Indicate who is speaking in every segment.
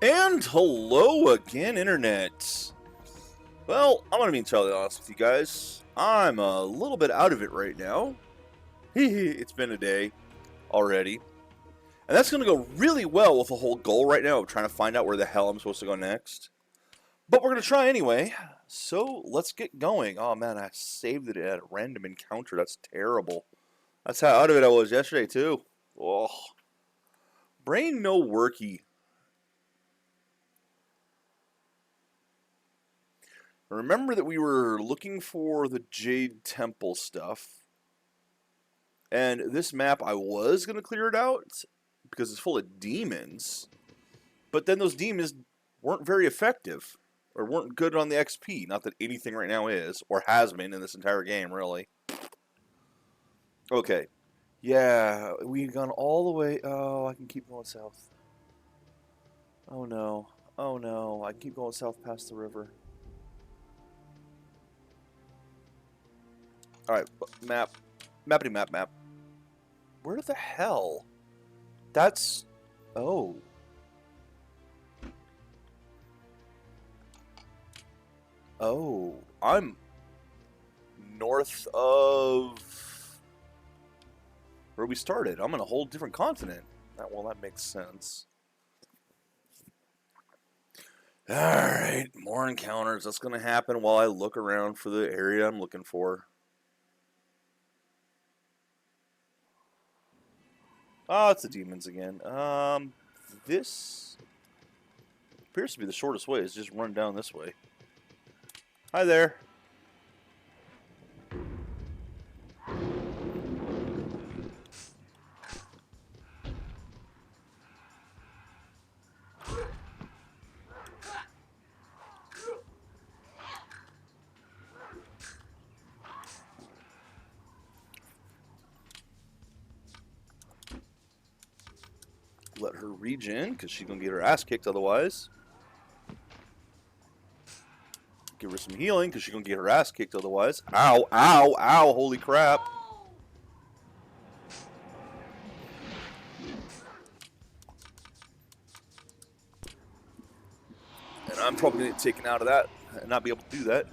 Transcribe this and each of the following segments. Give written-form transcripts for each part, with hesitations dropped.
Speaker 1: And hello again, Internet. Well, I'm gonna be entirely honest with you guys. I'm a little bit out of it right now. It's been a day already. And that's gonna go really well with the whole goal right now of trying to find out where the hell I'm supposed to go next. But we're gonna try anyway. So let's get going. Oh man, I saved it at a random encounter. That's terrible. That's how out of it I was yesterday too. Oh. Brain no worky. Remember that we were looking for the Jade Temple stuff. And this map, I was going to clear it out because it's full of demons. But then those demons weren't very effective. Or weren't good on the XP. Not that anything right now is. Or has been in this entire game, really. Okay. Yeah, we've gone all the way. Oh, I can keep going south. Oh no. Oh no. I can keep going south past the river. Alright, map. Mappity map. Where the hell? That's... Oh. Oh. I'm north of where we started. I'm on a whole different continent. Well, that makes sense. Alright, more encounters. That's going to happen while I look around for the area I'm looking for. Oh, it's the demons again. This appears to be the shortest way. It's just run down this way. Hi there. Let her regen, because she's going to get her ass kicked otherwise. Give her some healing, because she's going to get her ass kicked otherwise. Ow, ow, ow, holy crap. And I'm probably going to get taken out of that and not be able to do that.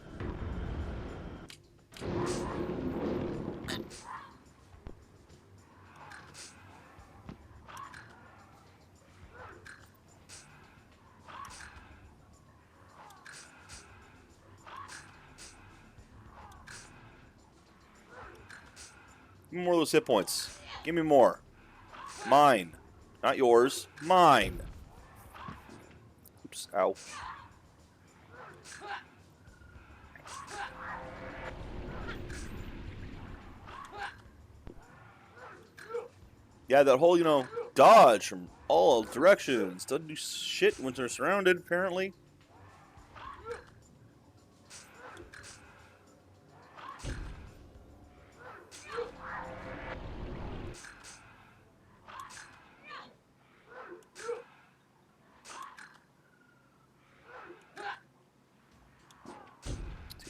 Speaker 1: Give me more of those hit points. Give me more. Mine. Not yours. Mine. Oops. Ow. Yeah, that whole, dodge from all directions. Doesn't do shit when they're surrounded, apparently.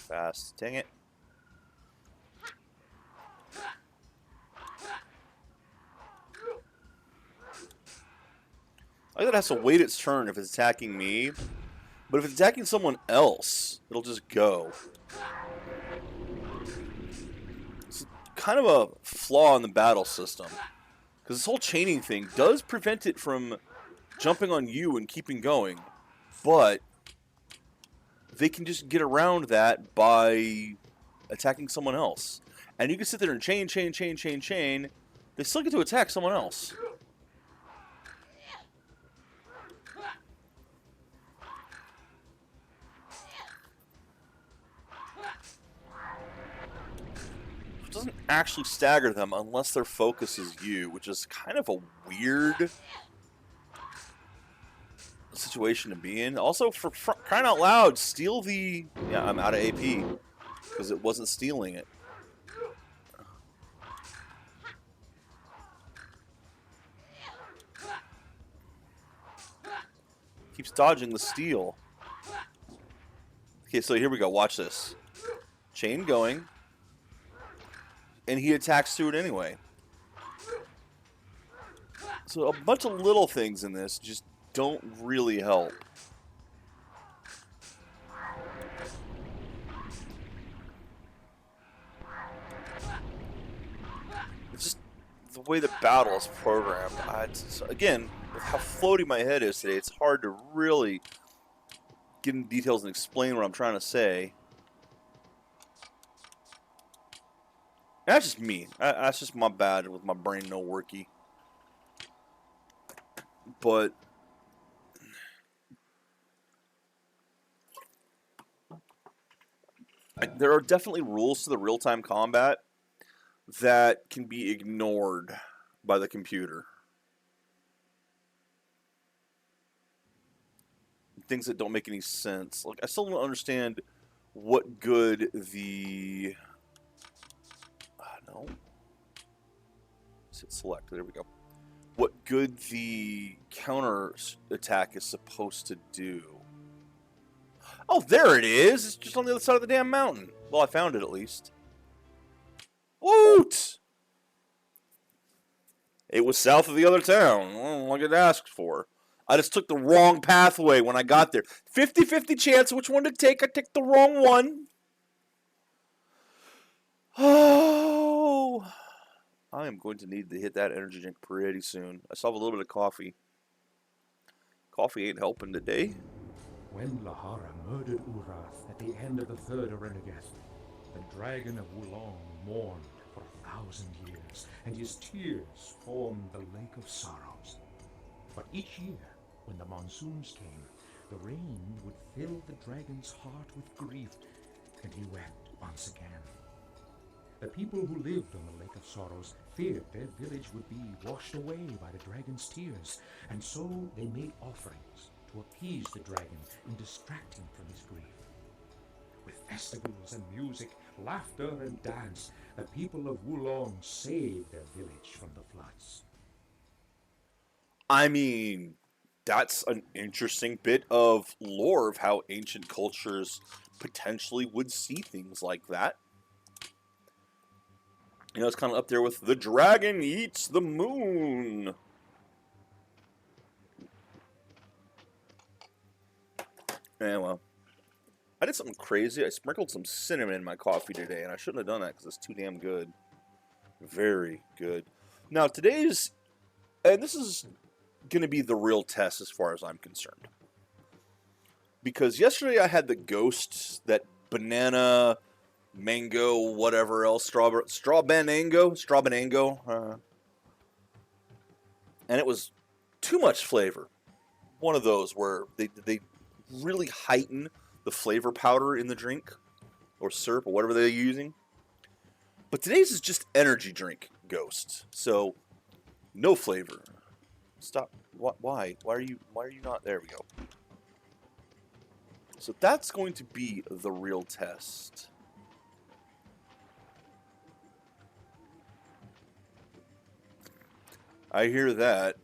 Speaker 1: Fast. Dang it. I think it has to wait its turn if it's attacking me. But if it's attacking someone else, it'll just go. It's kind of a flaw in the battle system. Because this whole chaining thing does prevent it from jumping on you and keeping going. But they can just get around that by attacking someone else. And you can sit there and chain. They still get to attack someone else. It doesn't actually stagger them unless their focus is you, which is kind of a weird situation to be in. Also, for crying out loud, steal the... Yeah, I'm out of AP because it wasn't stealing it. Keeps dodging the steal. Okay, so here we go. Watch this. Chain going. And he attacks through it anyway. So a bunch of little things in this just don't really help. It's just the way the battle is programmed. Again, with how floaty my head is today, it's hard to really get into details and explain what I'm trying to say. That's just me. That's just my bad with my brain no worky. But there are definitely rules to the real-time combat that can be ignored by the computer. Things that don't make any sense. Like, I still don't understand what good the... no. Let's hit select. There we go. What good the counter attack is supposed to do. Oh, there it is! It's just on the other side of the damn mountain. Well, I found it at least. Woot! It was south of the other town. Well, like it asked for. I just took the wrong pathway when I got there. 50-50 chance which one to take. I took the wrong one. Oh, I am going to need to hit that energy drink pretty soon. I still have a little bit of coffee. Coffee ain't helping today.
Speaker 2: When Lahara murdered Urath at the end of the third Arenegeth, the dragon of Wulong mourned for 1,000 years, and his tears formed the Lake of Sorrows. But each year, when the monsoons came, the rain would fill the dragon's heart with grief, and he wept once again. The people who lived on the Lake of Sorrows feared their village would be washed away by the dragon's tears, and so they made offerings to appease the dragon and distract him from his grief. With festivals and music, laughter and dance, the people of Wulong saved their village from the floods.
Speaker 1: I mean, that's an interesting bit of lore of how ancient cultures potentially would see things like that. You know, it's kind of up there with the dragon eats the moon. Yeah, well, I did something crazy. I sprinkled some cinnamon in my coffee today, and I shouldn't have done that because it's too damn good. Very good. Now, today's, and this is going to be the real test as far as I'm concerned. Because yesterday I had the ghost, that banana, mango, whatever else, strawbanango, and it was too much flavor. One of those where they really heighten the flavor powder in the drink, or syrup, or whatever they're using. But today's is just energy drink ghost, so no flavor. Stop. Why? Why are you not? There we go. So that's going to be the real test. I hear that.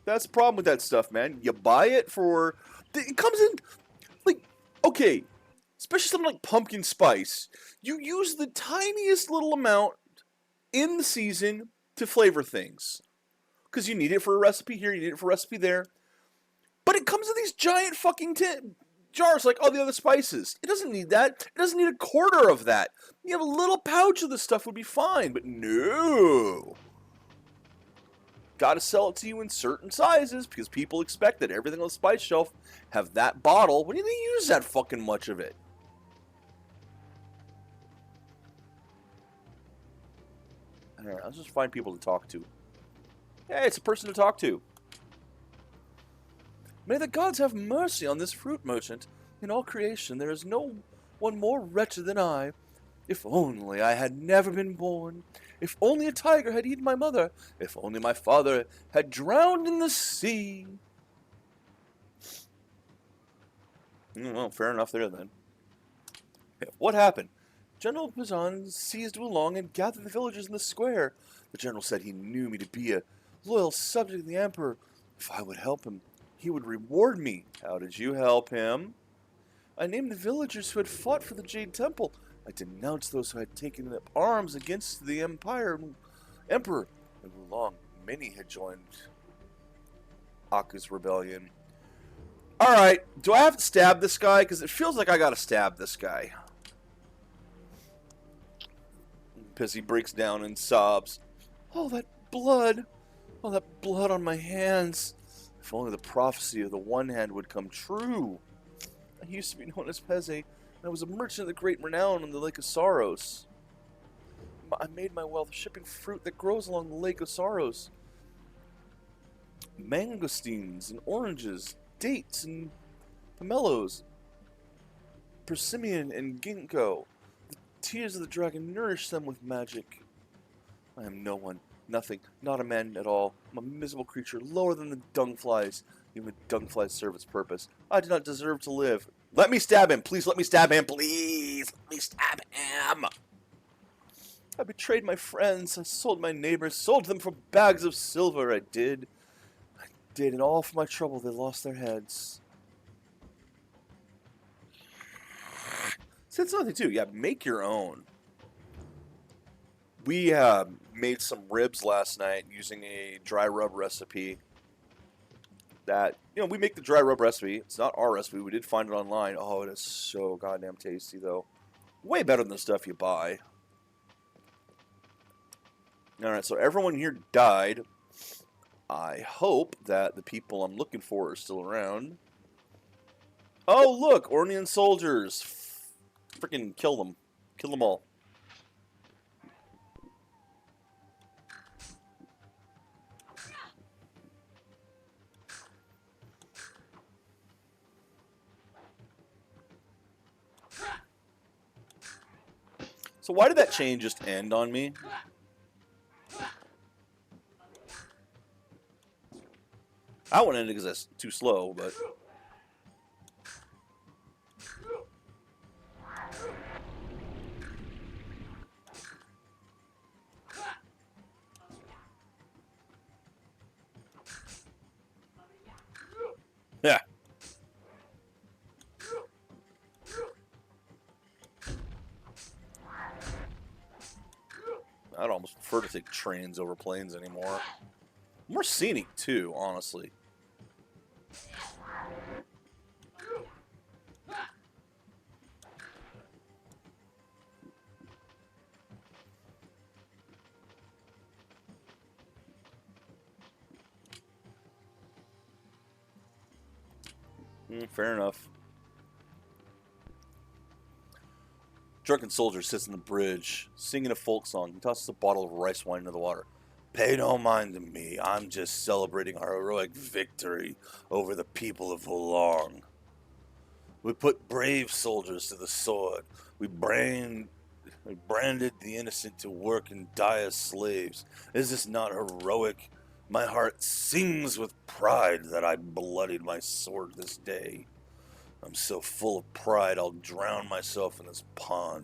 Speaker 1: That's the problem with that stuff, man. You buy it for... It comes in... Like, okay. Especially something like pumpkin spice. You use the tiniest little amount in the season to flavor things. Because you need it for a recipe here, you need it for a recipe there. But it comes in these giant fucking jars like all the other spices. It doesn't need that. It doesn't need a quarter of that. You have a little pouch of this stuff would be fine. But no. Got to sell it to you in certain sizes because people expect that everything on the spice shelf have that bottle. When do they use that fucking much of it? Alright, let's just find people to talk to. Hey, it's a person to talk to. May the gods have mercy on this fruit merchant. In all creation, there is no one more wretched than I. If only I had never been born. If only a tiger had eaten my mother. If only my father had drowned in the sea. Well, fair enough there then. What happened? General Pizan seized Wulong and gathered the villagers in the square. The general said he knew me to be a loyal subject of the emperor. If I would help him, he would reward me. How did you help him? I named the villagers who had fought for the Jade Temple. I denounced those who had taken up arms against the emperor. In Wulong, many had joined. Aku's rebellion. Alright, do I have to stab this guy? Because it feels like I gotta stab this guy. Pissy breaks down and sobs. Oh, that blood! Oh, that blood on my hands! If only the prophecy of the One Hand would come true. I used to be known as Peze, and I was a merchant of the great renown on the Lake of Sorrows. I made my wealth shipping fruit that grows along the Lake of Sorrows. Mangosteens and oranges, dates and pomelos, persimmon and ginkgo. The tears of the dragon nourish them with magic. I am no one, nothing, not a man at all. I'm a miserable creature, lower than the dung flies. Even dung flies serve its purpose. I do not deserve to live. Let me stab him, please. Let me stab him, please. Let me stab him. I betrayed my friends. I sold my neighbors, sold them for bags of silver. I did, and all for my trouble they lost their heads. So that's another thing too. Yeah, make your own. We made some ribs last night using a dry rub recipe. That, you know, we make the dry rub recipe. It's not our recipe. We did find it online. Oh, it is so goddamn tasty though. Way better than the stuff you buy. Alright, so everyone here died. I hope that the people I'm looking for are still around. Oh, look! Ornian soldiers! Freaking kill them. Kill them all. So why did that chain just end on me? I wouldn't end it because that's too slow, but... Yeah. I'd almost prefer to take trains over planes anymore. More scenic, too, honestly. Fair enough. Drunken soldier sits on the bridge, singing a folk song. He tosses a bottle of rice wine into the water. Pay no mind to me. I'm just celebrating our heroic victory over the people of Wulong. We put brave soldiers to the sword. We branded the innocent to work and die as slaves. Is this not heroic? My heart sings with pride that I bloodied my sword this day. I'm so full of pride I'll drown myself in this pond.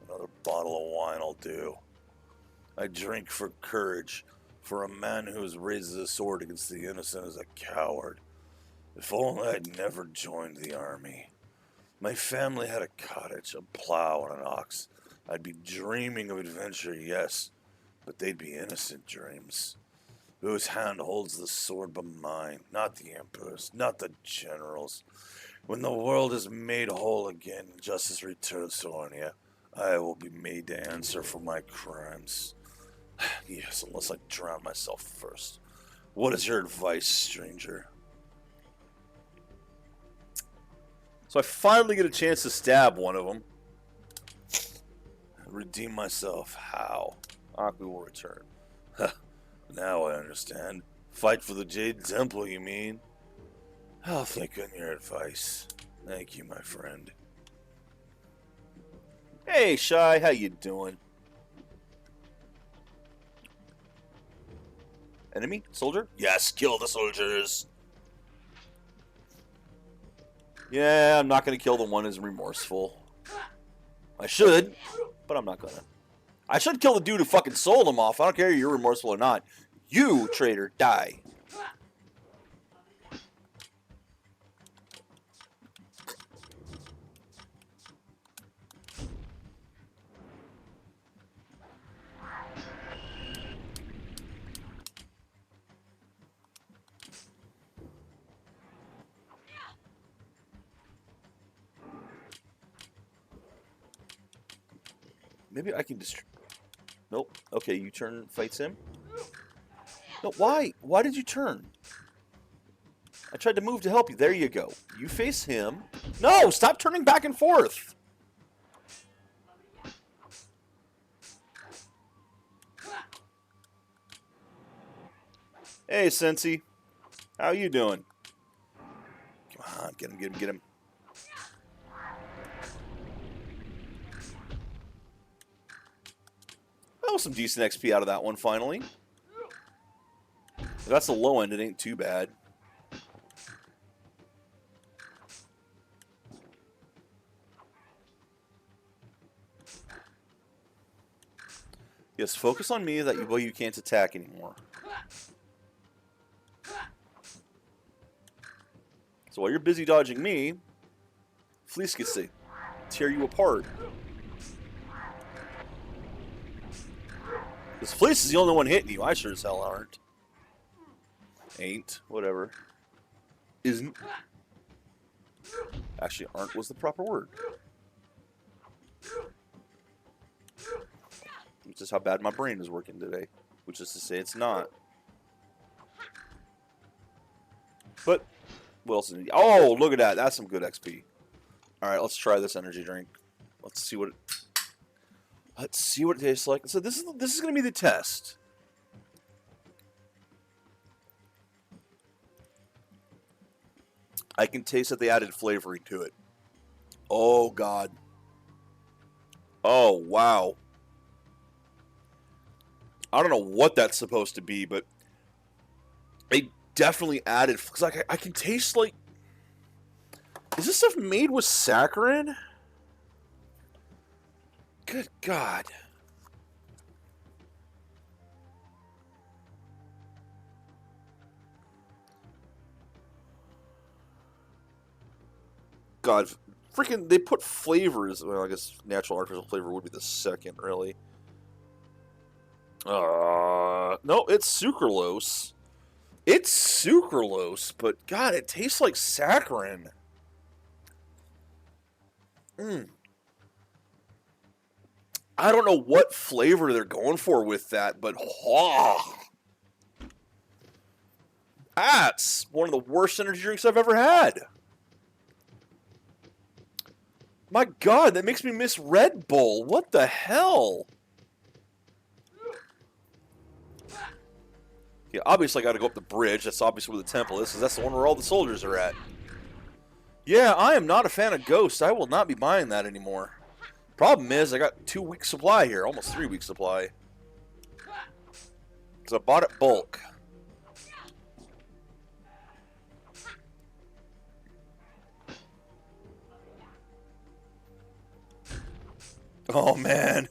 Speaker 1: Another bottle of wine will do. I drink for courage, for a man who has raised his sword against the innocent is a coward. If only I'd never joined the army. My family had a cottage, a plow, and an ox. I'd be dreaming of adventure, yes, but they'd be innocent dreams. Whose hand holds the sword but mine, not the emperor's, not the general's. When the world is made whole again and justice returns to Ornia, I will be made to answer for my crimes. Yes, unless I drown myself first. What is your advice, stranger? So I finally get a chance to stab one of them. Redeem myself. How? Aku will return. Now I understand. Fight for the Jade Temple, you mean? I'll think on your advice. Thank you, my friend. Hey, Shy, how you doing? Enemy? Soldier? Yes, kill the soldiers! Yeah, I'm not gonna kill the one who's remorseful. I should, but I'm not gonna. I should kill the dude who fucking sold him off. I don't care if you're remorseful or not. You, traitor, die. Maybe I can just... Nope. Okay, you turn, fights him. No, why? Why did you turn? I tried to move to help you. There you go. You face him. No! Stop turning back and forth! Hey, Sensi. How you doing? Come on, get him, get him, get him. Oh, some decent XP out of that one, finally. If that's the low end, it ain't too bad. Yes, focus on me that you can't attack anymore. So while you're busy dodging me, Fleece gets to tear you apart. Because Fleece is the only one hitting you. I sure as hell aren't. Ain't. Whatever. Isn't. Actually, aren't was the proper word. Which is how bad my brain is working today. Which is to say it's not. But, what else is it? Oh, look at that. That's some good XP. Alright, let's try this energy drink. Let's see what it tastes like. So this is going to be the test. I can taste that they added flavoring to it. Oh, God. Oh, wow. I don't know what that's supposed to be, but they definitely added... Because I can taste, like... Is this stuff made with saccharin? Good God. God, freaking, they put flavors. Well, I guess natural artificial flavor would be the second, really. No, it's sucralose. It's sucralose, but God, it tastes like saccharin. I don't know what flavor they're going for with that, but that's one of the worst energy drinks I've ever had. My God, that makes me miss Red Bull. What the hell? Yeah, obviously I gotta go up the bridge. That's obviously where the temple is, because that's the one where all the soldiers are at. Yeah, I am not a fan of Ghost. I will not be buying that anymore. Problem is, I got 2 weeks supply here. Almost 3 weeks supply. Because I bought it bulk. Oh, man.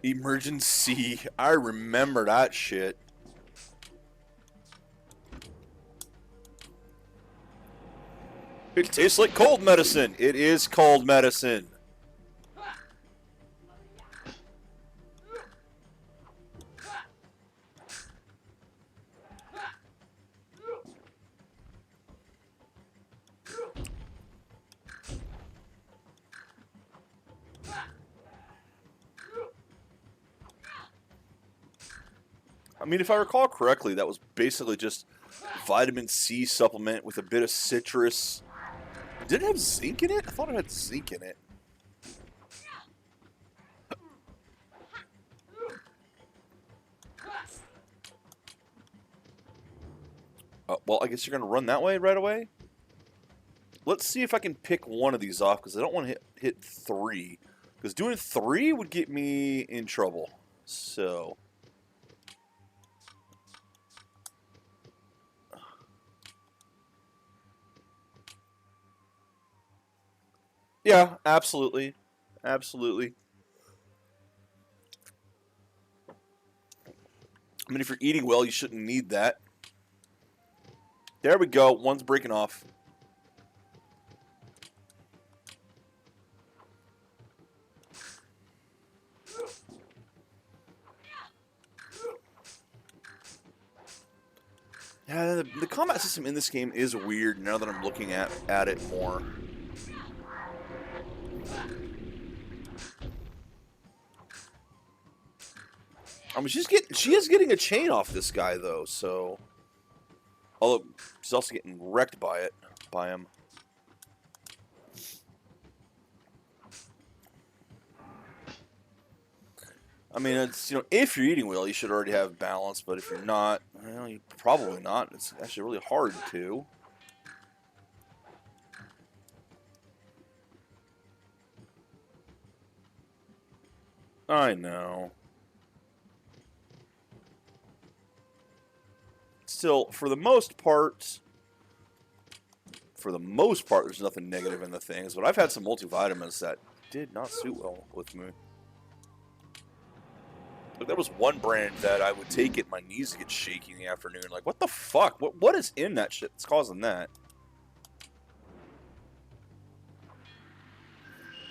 Speaker 1: Emergency. I remember that shit. It tastes like cold medicine. It is cold medicine. I mean, if I recall correctly, that was basically just vitamin C supplement with a bit of citrus. Did it have zinc in it? I thought it had zinc in it. Well, I guess you're going to run that way right away? Let's see if I can pick one of these off, because I don't want to hit 3. Because doing 3 would get me in trouble. So... yeah, absolutely. Absolutely. I mean, if you're eating well, you shouldn't need that. There we go. One's breaking off. Yeah, the combat system in this game is weird now that I'm looking at it more. I mean, she is getting a chain off this guy though, so. Although she's also getting wrecked by him. I mean, it's, you know, if you're eating well, you should already have balance, but if you're not, well, you probably not. It's actually really hard to. I know. Still, for the most part, there's nothing negative in the things, but I've had some multivitamins that did not suit well with me. Like, there was one brand that I would take it, my knees get shaky in the afternoon. Like, what the fuck? What is in that shit that's causing that?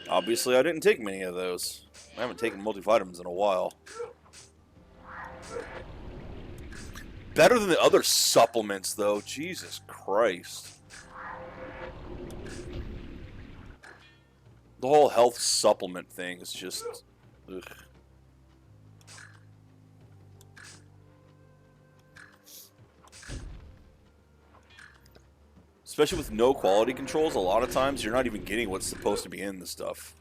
Speaker 1: Obviously, I didn't take many of those. I haven't taken multivitamins in a while. Better than the other supplements, though. Jesus Christ. The whole health supplement thing is just... ugh. Especially with no quality controls, a lot of times you're not even getting what's supposed to be in the stuff.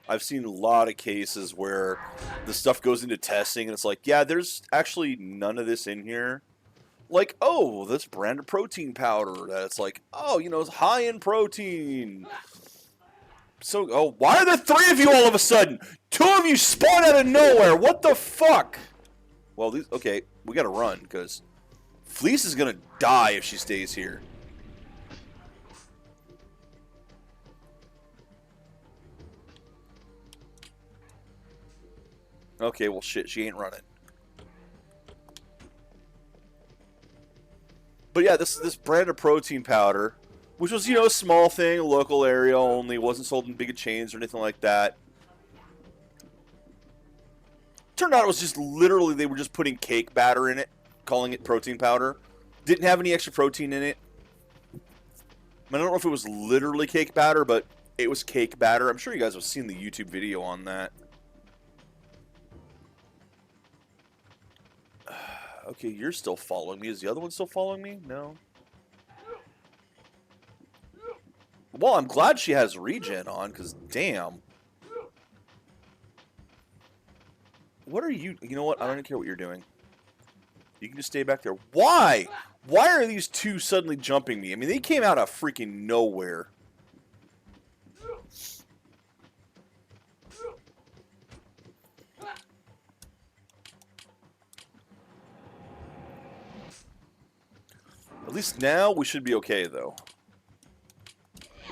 Speaker 1: I've seen a lot of cases where the stuff goes into testing and it's like, yeah, there's actually none of this in here. Like, oh, this brand of protein powder that's like, oh, you know, it's high in protein. So, oh, why are there 3 of you all of a sudden? 2 of you spawned out of nowhere. What the fuck? Well, these, okay, we gotta run because Fleece is gonna die if she stays here. Okay, well, shit, she ain't running. But yeah, this brand of protein powder, which was, you know, a small thing, local area only, wasn't sold in big chains or anything like that. Turned out it was just literally, they were just putting cake batter in it, calling it protein powder. Didn't have any extra protein in it. I don't know if it was literally cake batter, but it was cake batter. I'm sure you guys have seen the YouTube video on that. Okay, you're still following me. Is the other one still following me? No. Well, I'm glad she has regen on, because damn. What are you... You know what? I don't even care what you're doing. You can just stay back there. Why? Why are these 2 suddenly jumping me? I mean, they came out of freaking nowhere. At least now we should be okay, though.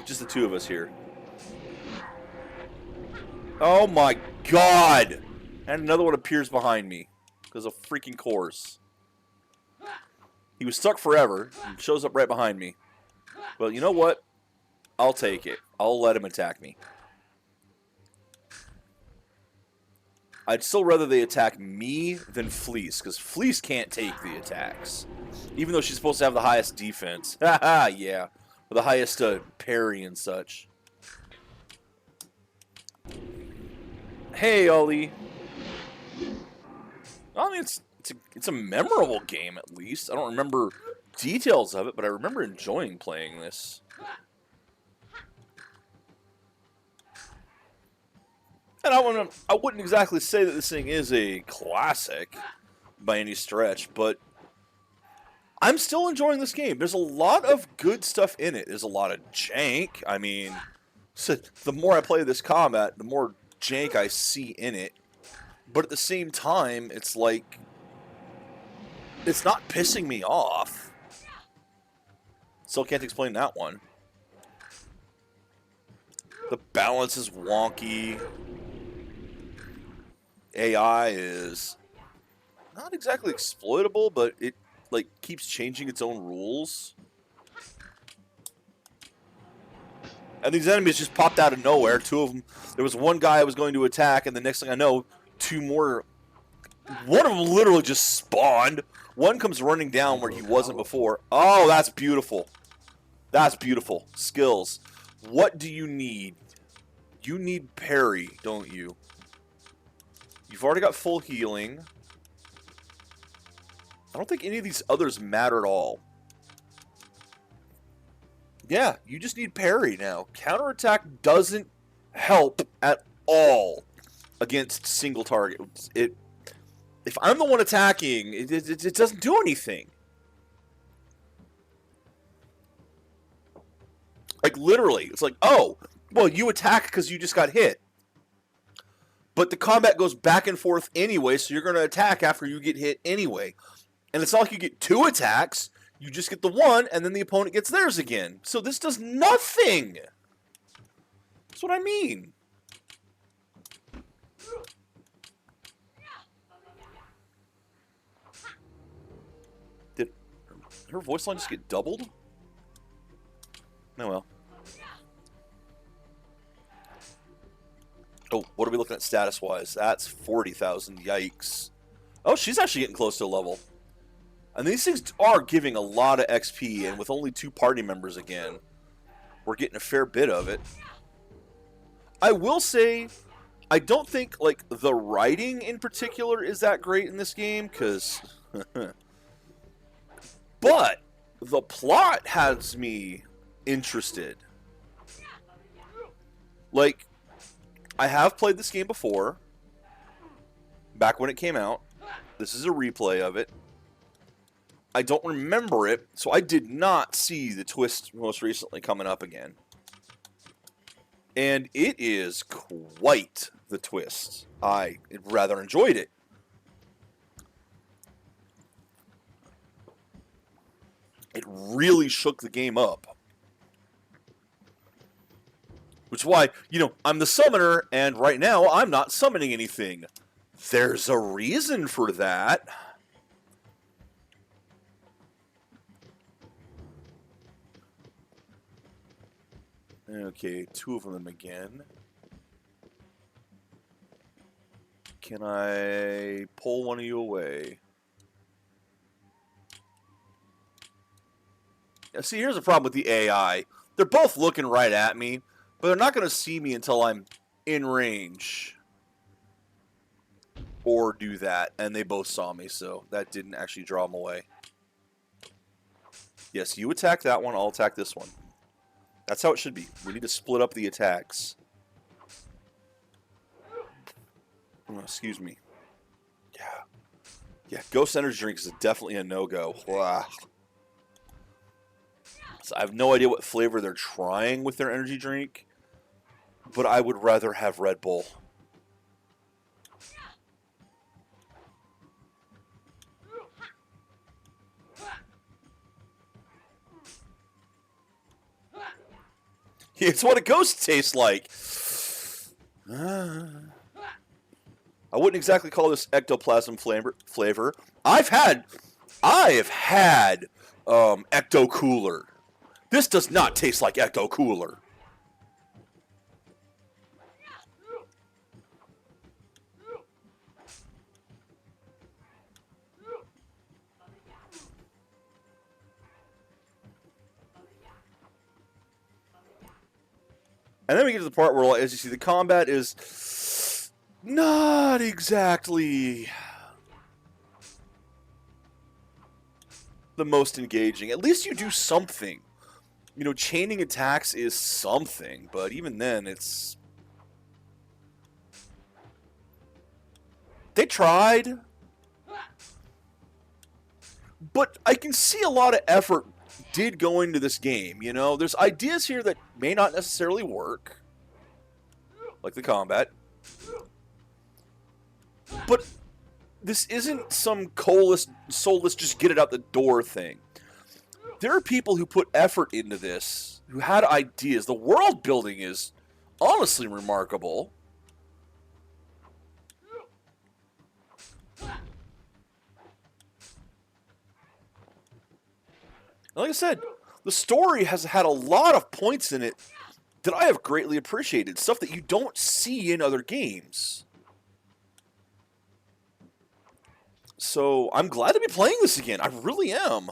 Speaker 1: Just the 2 of us here. Oh my god! And another one appears behind me. Because of freaking course. He was stuck forever. And shows up right behind me. Well, you know what? I'll take it. I'll let him attack me. I'd still rather they attack me than Fleece. Because Fleece can't take the attacks. Even though she's supposed to have the highest defense. Haha, yeah. Or the highest parry and such. Hey, Ollie. I mean, it's a memorable game, at least. I don't remember details of it, but I remember enjoying playing this. And I wouldn't exactly say that this thing is a classic by any stretch, but I'm still enjoying this game. There's a lot of good stuff in it. There's a lot of jank. I mean, so the more I play this combat, the more jank I see in it. But at the same time, it's like, it's not pissing me off. Still can't explain that one. The balance is wonky. AI is not exactly exploitable, but it like keeps changing its own rules. And these enemies just popped out of nowhere. 2 of them. There was one guy I was going to attack, and the next thing I know, 2 more. One of them literally just spawned. One comes running down where he wasn't before. Oh, that's beautiful. That's beautiful. Skills. What do you need? You need parry, don't you? You've already got full healing. I don't think any of these others matter at all. Yeah, you just need parry now. Counterattack doesn't help at all against single targets. If I'm the one attacking, it doesn't do anything. Like, literally, it's like, oh, well, you attack because you just got hit. But the combat goes back and forth anyway, so you're going to attack after you get hit anyway. And it's not like you get 2 attacks. You just get the 1, and then the opponent gets theirs again. So this does nothing. That's what I mean. Did her voice line just get doubled? Oh well. Oh, what are we looking at status-wise? That's 40,000. Yikes. Oh, she's actually getting close to a level. And these things are giving a lot of XP, and with only 2 party members again, we're getting a fair bit of it. I will say, I don't think, like, the writing in particular is that great in this game, because... but the plot has me interested. Like, I have played this game before, back when it came out. This is a replay of it. I don't remember it, so I did not see the twist most recently coming up again. And it is quite the twist. I rather enjoyed it. It really shook the game up. Which is why, you know, I'm the summoner, and right now I'm not summoning anything. There's a reason for that. Okay, 2 of them again. Can I pull one of you away? Yeah, see, here's the problem with the AI. They're both looking right at me, but they're not going to see me until I'm in range. Or do that, and they both saw me, so that didn't actually draw them away. Yes, you attack that one, I'll attack this one. That's how it should be. We need to split up the attacks. Oh, excuse me. Yeah. Yeah, Ghost Energy Drink is definitely a no-go. So I have no idea what flavor they're trying with their energy drink, but I would rather have Red Bull. It's what a ghost tastes like. I wouldn't exactly call this ectoplasm flavor. I have had Ecto Cooler. This does not taste like Ecto Cooler. And then we get to the part where, as you see, the combat is not exactly the most engaging. At least you do something. You know, chaining attacks is something, but even then, it's... They tried. But I can see a lot of effort did go into this game, you know? There's ideas here that may not necessarily work. Like the combat. But this isn't some soulless just get it out the door thing. There are people who put effort into this, who had ideas. The world building is honestly remarkable. Like I said, the story has had a lot of points in it that I have greatly appreciated. Stuff that you don't see in other games. So, I'm glad to be playing this again. I really am.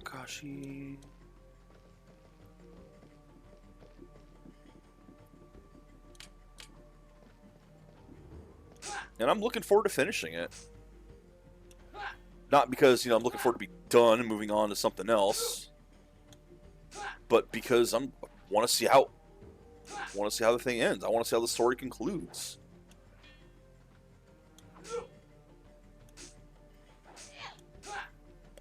Speaker 1: Gosh, And I'm looking forward to finishing it. Not because, I'm looking forward to be done and moving on to something else, but because I want to see how the thing ends. I want to see how the story concludes.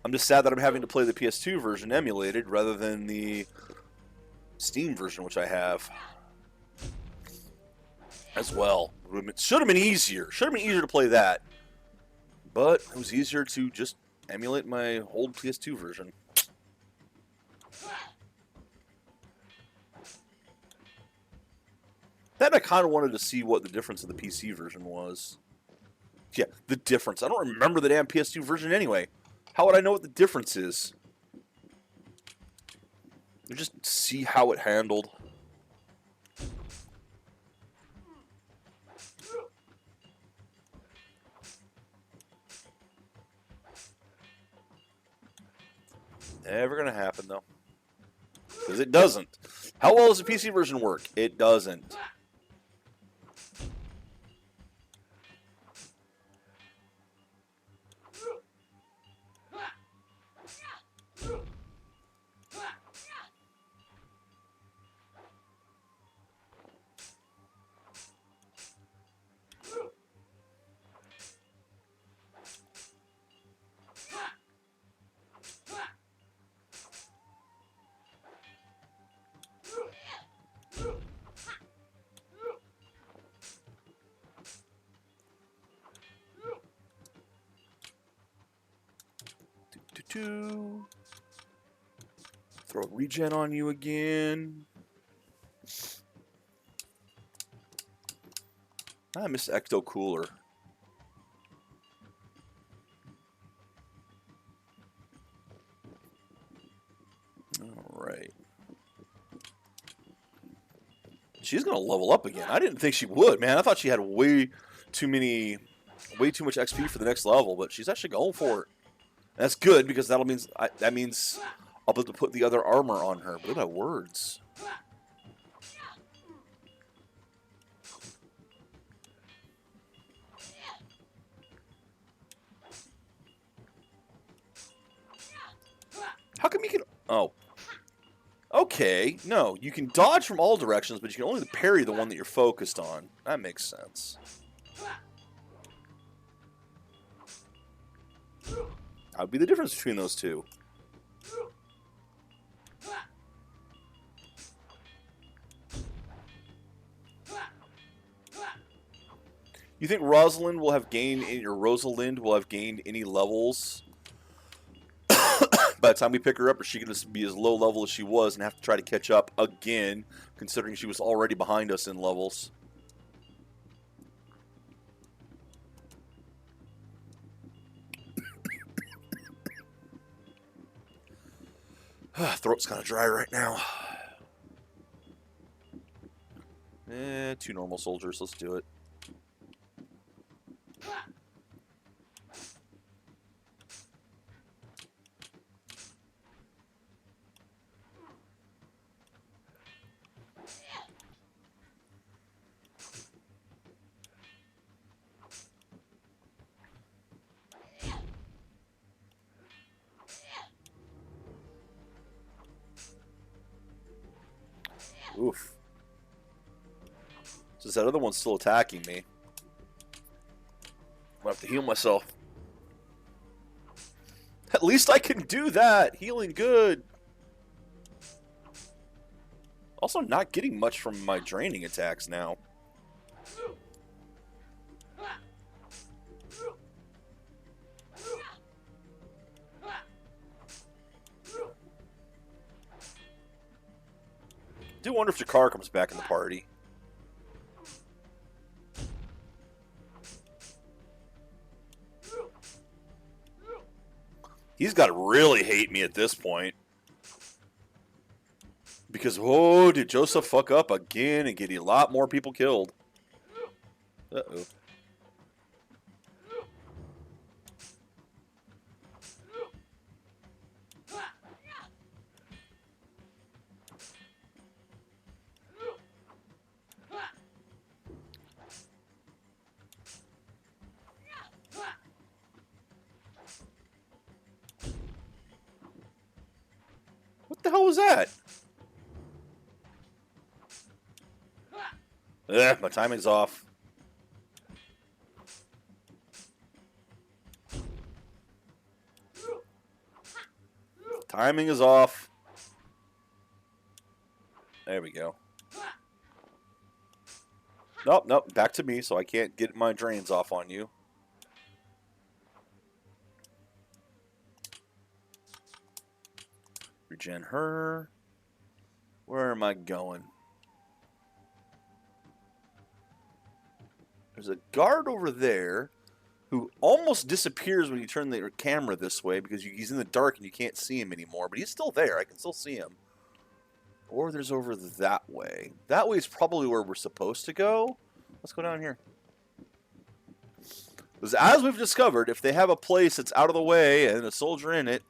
Speaker 1: I'm just sad that I'm having to play the PS2 version emulated rather than the Steam version, which I have as well. It should have been easier. Should have been easier to play that. But it was easier to just emulate my old PS2 version. Then I kind of wanted to see what the difference of the PC version was. Yeah, the difference. I don't remember the damn PS2 version anyway. How would I know what the difference is? Just see how it handled. Never gonna happen though. Because it doesn't. How well does the PC version work? It doesn't. Throw a regen on you again. I miss Ecto Cooler. Alright. She's gonna level up again. I didn't think she would, man. I thought she had way too much XP for the next level, but she's actually going for it. That's good because that means I'll be able to put the other armor on her. But look at my words. How come you can... Oh. Okay. No, you can dodge from all directions, but you can only parry the one that you're focused on. That makes sense. That would be the difference between those two. You think Rosalind will have gained any levels by the time we pick her up, or is she going to be as low level as she was and have to try to catch up again, considering she was already behind us in levels? Throat's kind of dry right now. 2 normal soldiers. Let's do it. Oof. Since that other one's still attacking me, I'm gonna have to heal myself. At least I can do that! Healing good! Also not getting much from my draining attacks now. I do wonder if Jakar comes back in the party. He's got to really hate me at this point. Because, oh, did Joseph fuck up again and get a lot more people killed? Uh-oh. What the hell was that? Ugh, my timing's off. Timing is off. There we go. Nope, nope, back to me, so I can't get my drains off on you. Regen her. Where am I going? There's a guard over there who almost disappears when you turn the camera this way because he's in the dark and you can't see him anymore, but he's still there. I can still see him. Or there's over that way. That way is probably where we're supposed to go. Let's go down here. Because as we've discovered, if they have a place that's out of the way and a soldier in it,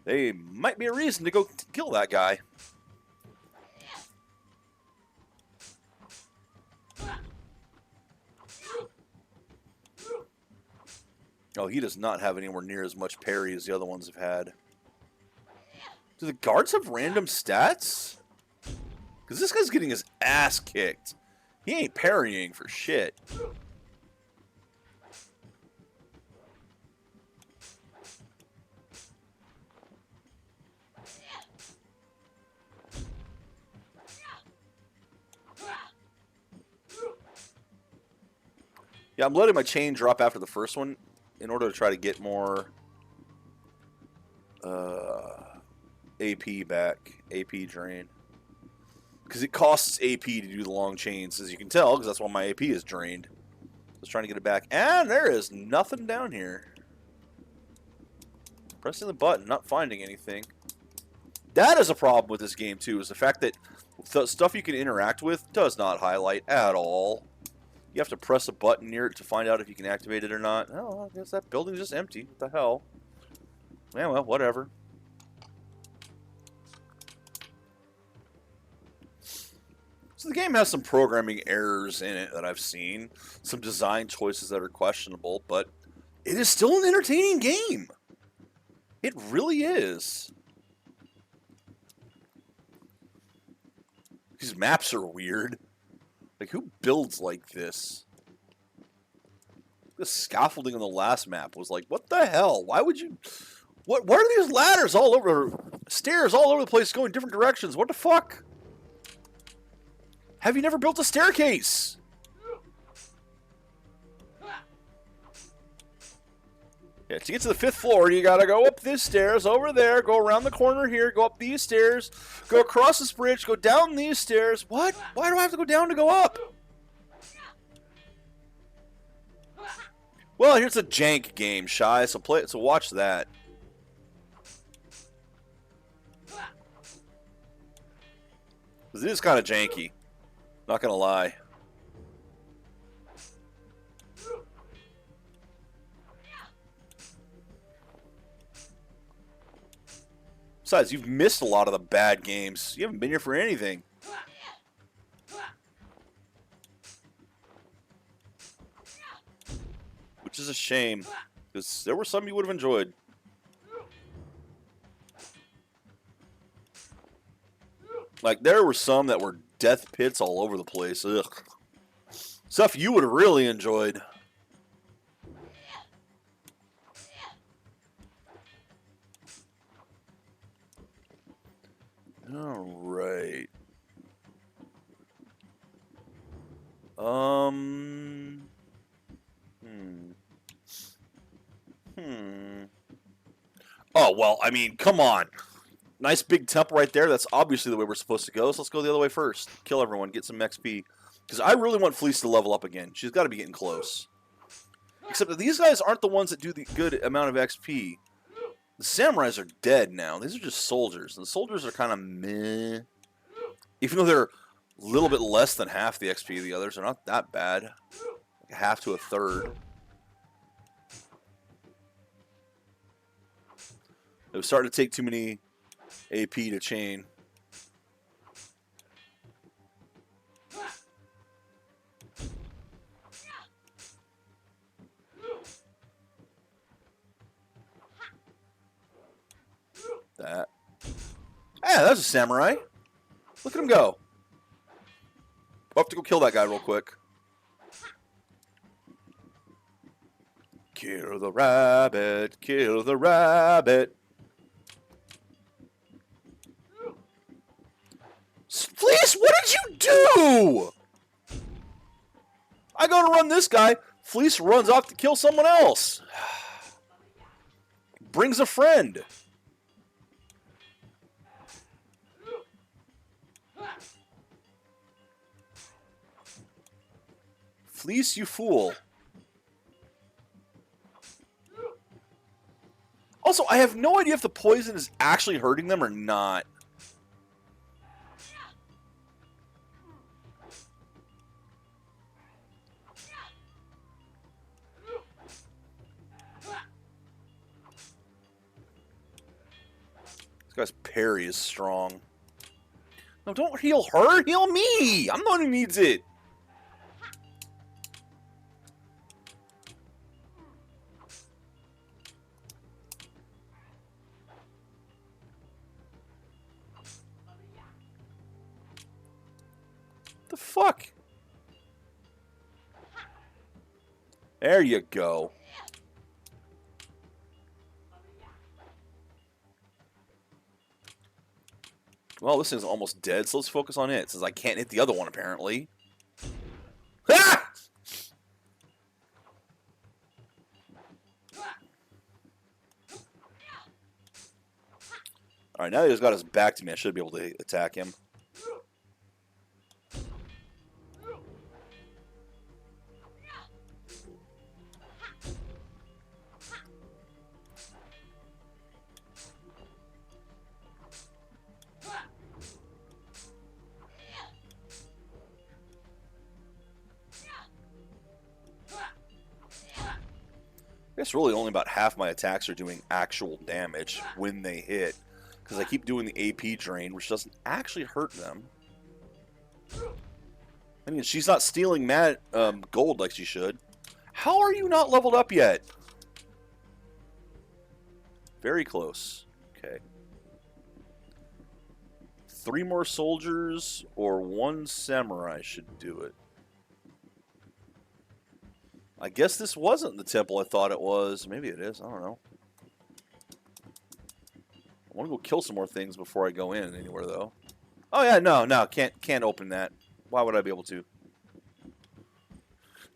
Speaker 1: they might be a reason to go kill that guy. Oh, he does not have anywhere near as much parry as the other ones have had. Do the guards have random stats? Because this guy's getting his ass kicked. He ain't parrying for shit. Yeah, I'm letting my chain drop after the first one in order to try to get more AP back, AP drain. Because it costs AP to do the long chains, as you can tell, because that's why my AP is drained. Just trying to get it back. And there is nothing down here. Pressing the button, not finding anything. That is a problem with this game, too, is the fact that the stuff you can interact with does not highlight at all. You have to press a button near it to find out if you can activate it or not. Oh, I guess that building's just empty. What the hell? Yeah, well, whatever. So the game has some programming errors in it that I've seen. Some design choices that are questionable, but it is still an entertaining game. It really is. These maps are weird. Like, who builds like this? The scaffolding on the last map was like, what the hell? Why would you... What are these ladders all over... Stairs all over the place going different directions? What the fuck? Have you never built a staircase? Yeah, to get to the 5th floor, you gotta go up this stairs, over there, go around the corner here, go up these stairs, go across this bridge, go down these stairs. What? Why do I have to go down to go up? Well, here's a jank game, Shy, so watch that. Because it is kind of janky. Not gonna lie. Besides, you've missed a lot of the bad games. You haven't been here for anything. Which is a shame, because there were some you would have enjoyed. Like, there were some that were death pits all over the place. Ugh. Stuff you would have really enjoyed. Alright. Oh, well, I mean, come on. Nice big temple right there. That's obviously the way we're supposed to go. So let's go the other way first. Kill everyone. Get some XP. Because I really want Fleece to level up again. She's got to be getting close. Except that these guys aren't the ones that do the good amount of XP. The samurais are dead now. These are just soldiers. And the soldiers are kind of meh. Even though they're a little bit less than half the XP of the others. They're not that bad. Like half to a third. It was starting to take too many AP to chain. That. Yeah, that's a samurai. Look at him go. We'll have to go kill that guy real quick. Kill the rabbit. Kill the rabbit. Fleece, what did you do? I go to run this guy. Fleece runs off to kill someone else. Brings a friend. Fleece, you fool. Also, I have no idea if the poison is actually hurting them or not. This guy's parry is strong. No, don't heal her. Heal me. I'm the one who needs it. The fuck? There you go. Well, this thing's almost dead, so let's focus on it, since I can't hit the other one, apparently. Ah! Alright, now that he's got his back to me, I should be able to attack him. I guess really only about half my attacks are doing actual damage when they hit, because I keep doing the AP drain, which doesn't actually hurt them. I mean, she's not stealing gold like she should. How are you not leveled up yet? Very close. Okay. 3 more soldiers or 1 samurai should do it. I guess this wasn't the temple I thought it was. Maybe it is. I don't know. I want to go kill some more things before I go in anywhere, though. Oh yeah, no, can't open that. Why would I be able to?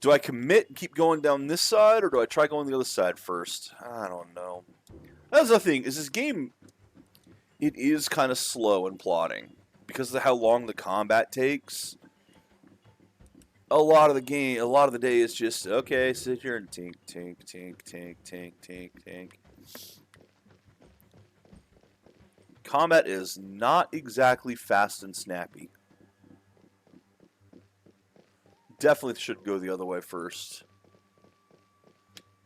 Speaker 1: Do I commit and keep going down this side, or do I try going the other side first? I don't know. That's the thing. Is this game? It is kind of slow in plotting because of how long the combat takes. A lot of the day is just, okay, sit here and tink, tink, tink, tink, tink, tink, tink. Combat is not exactly fast and snappy. Definitely should go the other way first.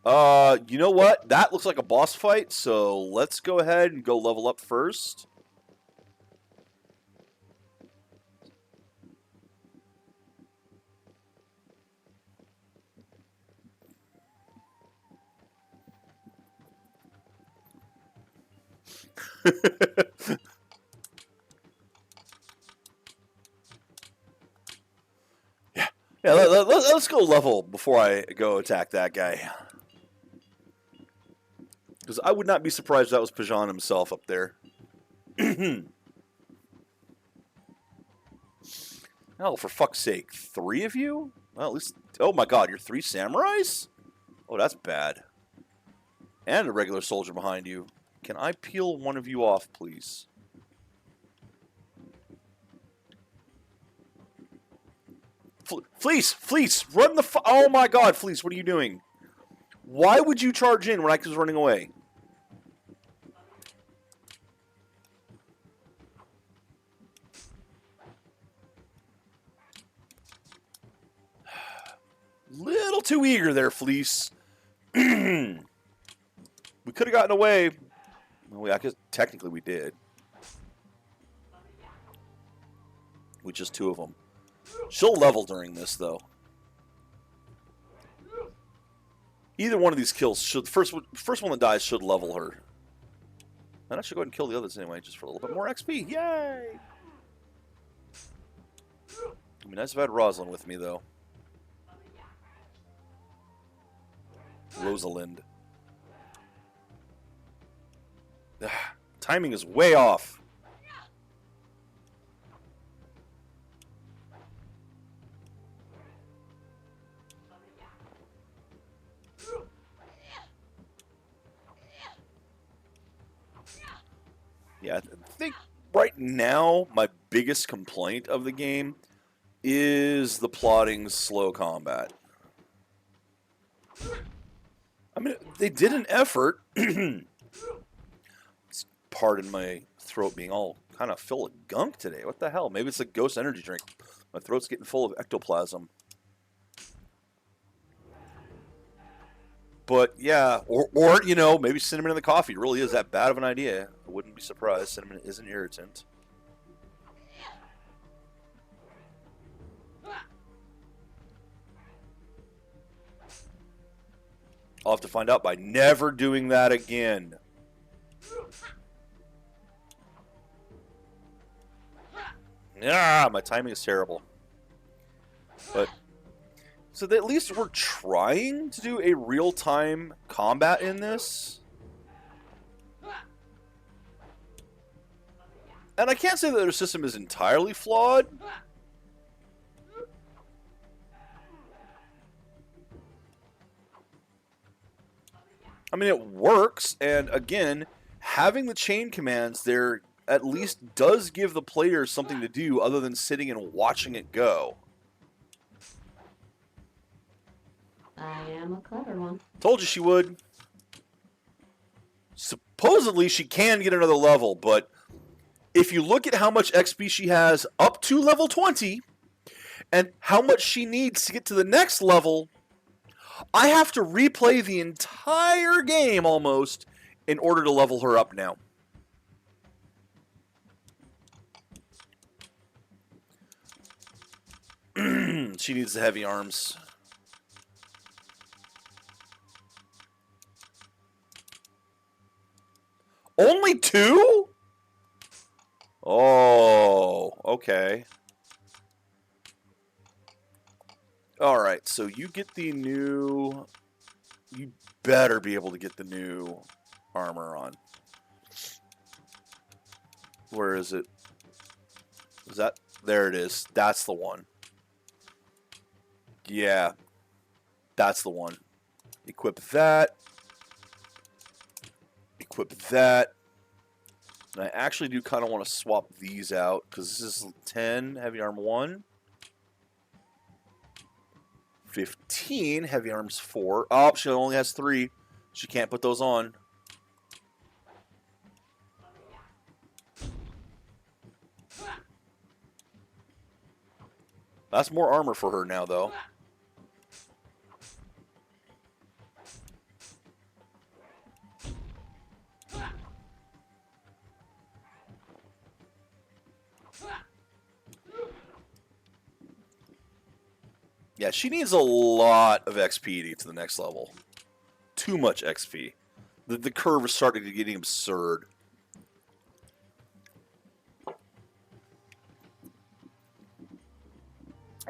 Speaker 1: You know what? That looks like a boss fight, so let's go ahead and go level up first. Yeah, let's go level before I go attack that guy. Because I would not be surprised if that was Pajan himself up there. Oh, for fuck's sake. 3 of you? Well, at least... Oh my god, you're 3 samurais? Oh, that's bad. And a regular soldier behind you. Can I peel one of you off, please? Fleece, run the oh my god, Fleece, what are you doing? Why would you charge in when I was running away? Little too eager there, Fleece. We could have gotten away. Well, I guess technically we did. With just 2 of them. She'll level during this, though. Either one of these kills should... First one that dies should level her. And I should go ahead and kill the others anyway, just for a little bit more XP. Yay! It'd be nice if I had Rosalind with me, though. Rosalind. Timing is way off. Yeah, I think right now my biggest complaint of the game is the plotting's slow combat. I mean, they did an effort. Pardon my throat being all kind of full of gunk today. What the hell? Maybe it's a ghost energy drink. My throat's getting full of ectoplasm. But yeah, or you know, maybe cinnamon in the coffee really is that bad of an idea. I wouldn't be surprised. Cinnamon is an irritant. I'll have to find out by never doing that again. Yeah, my timing is terrible. But so at least we're trying to do a real-time combat in this. And I can't say that their system is entirely flawed. I mean, it works, and again, having the chain commands there at least does give the player something to do other than sitting and watching it go.
Speaker 3: I am a clever one.
Speaker 1: Told you she would. Supposedly, she can get another level, but if you look at how much XP she has up to level 20, and how much she needs to get to the next level, I have to replay the entire game almost in order to level her up now. She needs the heavy arms. Only 2? Oh, okay. Alright, so you get the new... You better be able to get the new armor on. Where is it? Is that... There it is. That's the one. Yeah. That's the one. Equip that. Equip that. And I actually do kind of want to swap these out, because this is 10, heavy arm 1. 15, heavy arms 4. Oh, she only has 3. She can't put those on. That's more armor for her now, though. Yeah, she needs a lot of XP to get to the next level. Too much XP. The curve is starting to get absurd. I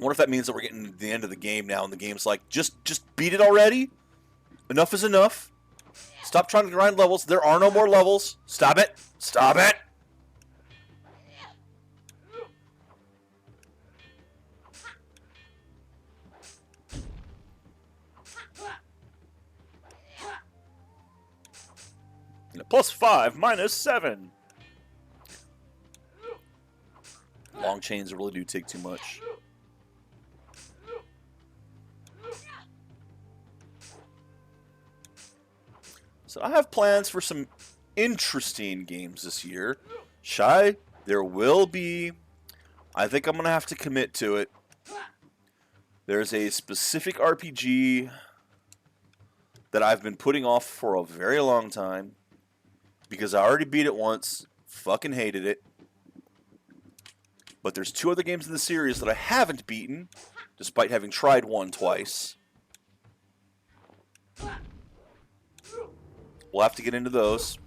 Speaker 1: wonder if that means that we're getting to the end of the game now, and the game's like, just beat it already? Enough is enough. Stop trying to grind levels. There are no more levels. Stop it. Stop it. +5, -7. Long chains really do take too much. So I have plans for some interesting games this year. Shy, there will be. I think I'm going to have to commit to it. There's a specific RPG that I've been putting off for a very long time because I already beat it once, fucking hated it. But there's 2 other games in the series that I haven't beaten, despite having tried one twice. We'll have to get into those.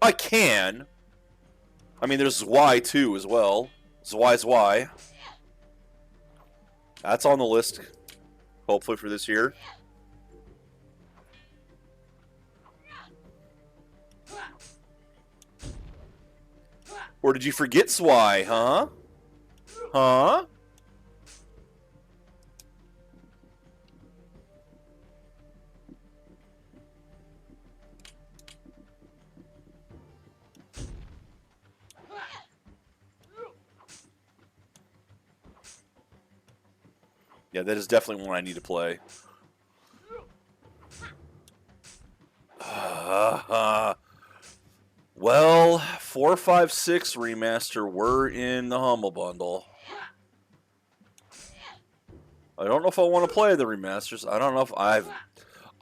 Speaker 1: I can. I mean, there's Y too as well. Zwai's Y. That's on the list, hopefully for this year. Or did you forget Zwei, huh? Huh? Yeah, that is definitely one I need to play. Well, 4, 5, 6 remaster were in the Humble Bundle. I don't know if I want to play the remasters. I don't know if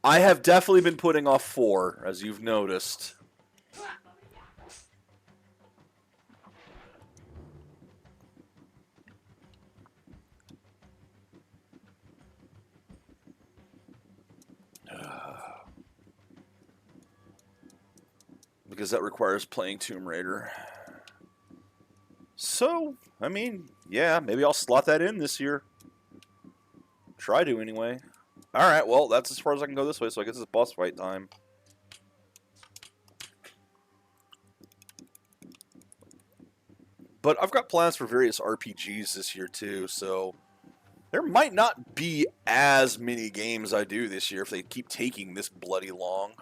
Speaker 1: I have definitely been putting off 4, as you've noticed. Because that requires playing Tomb Raider. So, I mean, yeah, maybe I'll slot that in this year. Try to, anyway. Alright, well, that's as far as I can go this way, so I guess it's boss fight time. But I've got plans for various RPGs this year, too, so there might not be as many games I do this year if they keep taking this bloody long.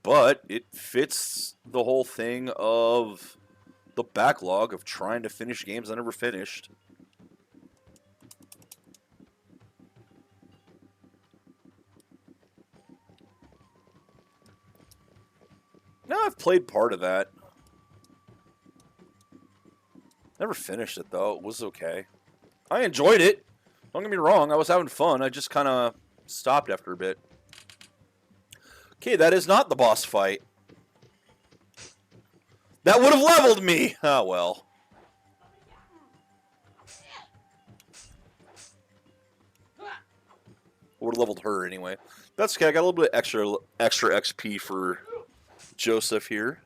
Speaker 1: But it fits the whole thing of the backlog of trying to finish games I never finished. No, I've played part of that. Never finished it, though. It was okay. I enjoyed it. Don't get me wrong. I was having fun. I just kind of stopped after a bit. Okay, that is not the boss fight. That would have leveled me! Ah, well. Would have leveled her anyway. That's okay. I got a little bit extra XP for Joseph here.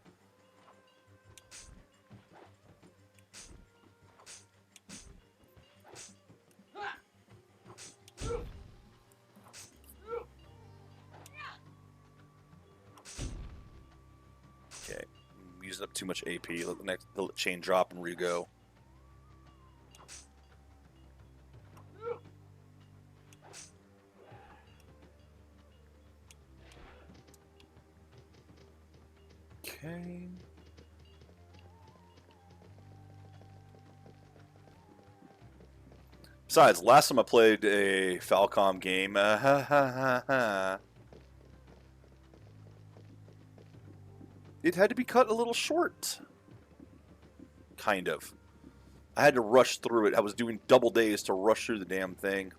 Speaker 1: Okay, I'm using up too much AP. Let the chain drop and re-go. Okay. Besides, last time I played a Falcom game, it had to be cut a little short. Kind of. I had to rush through it. I was doing double days to rush through the damn thing.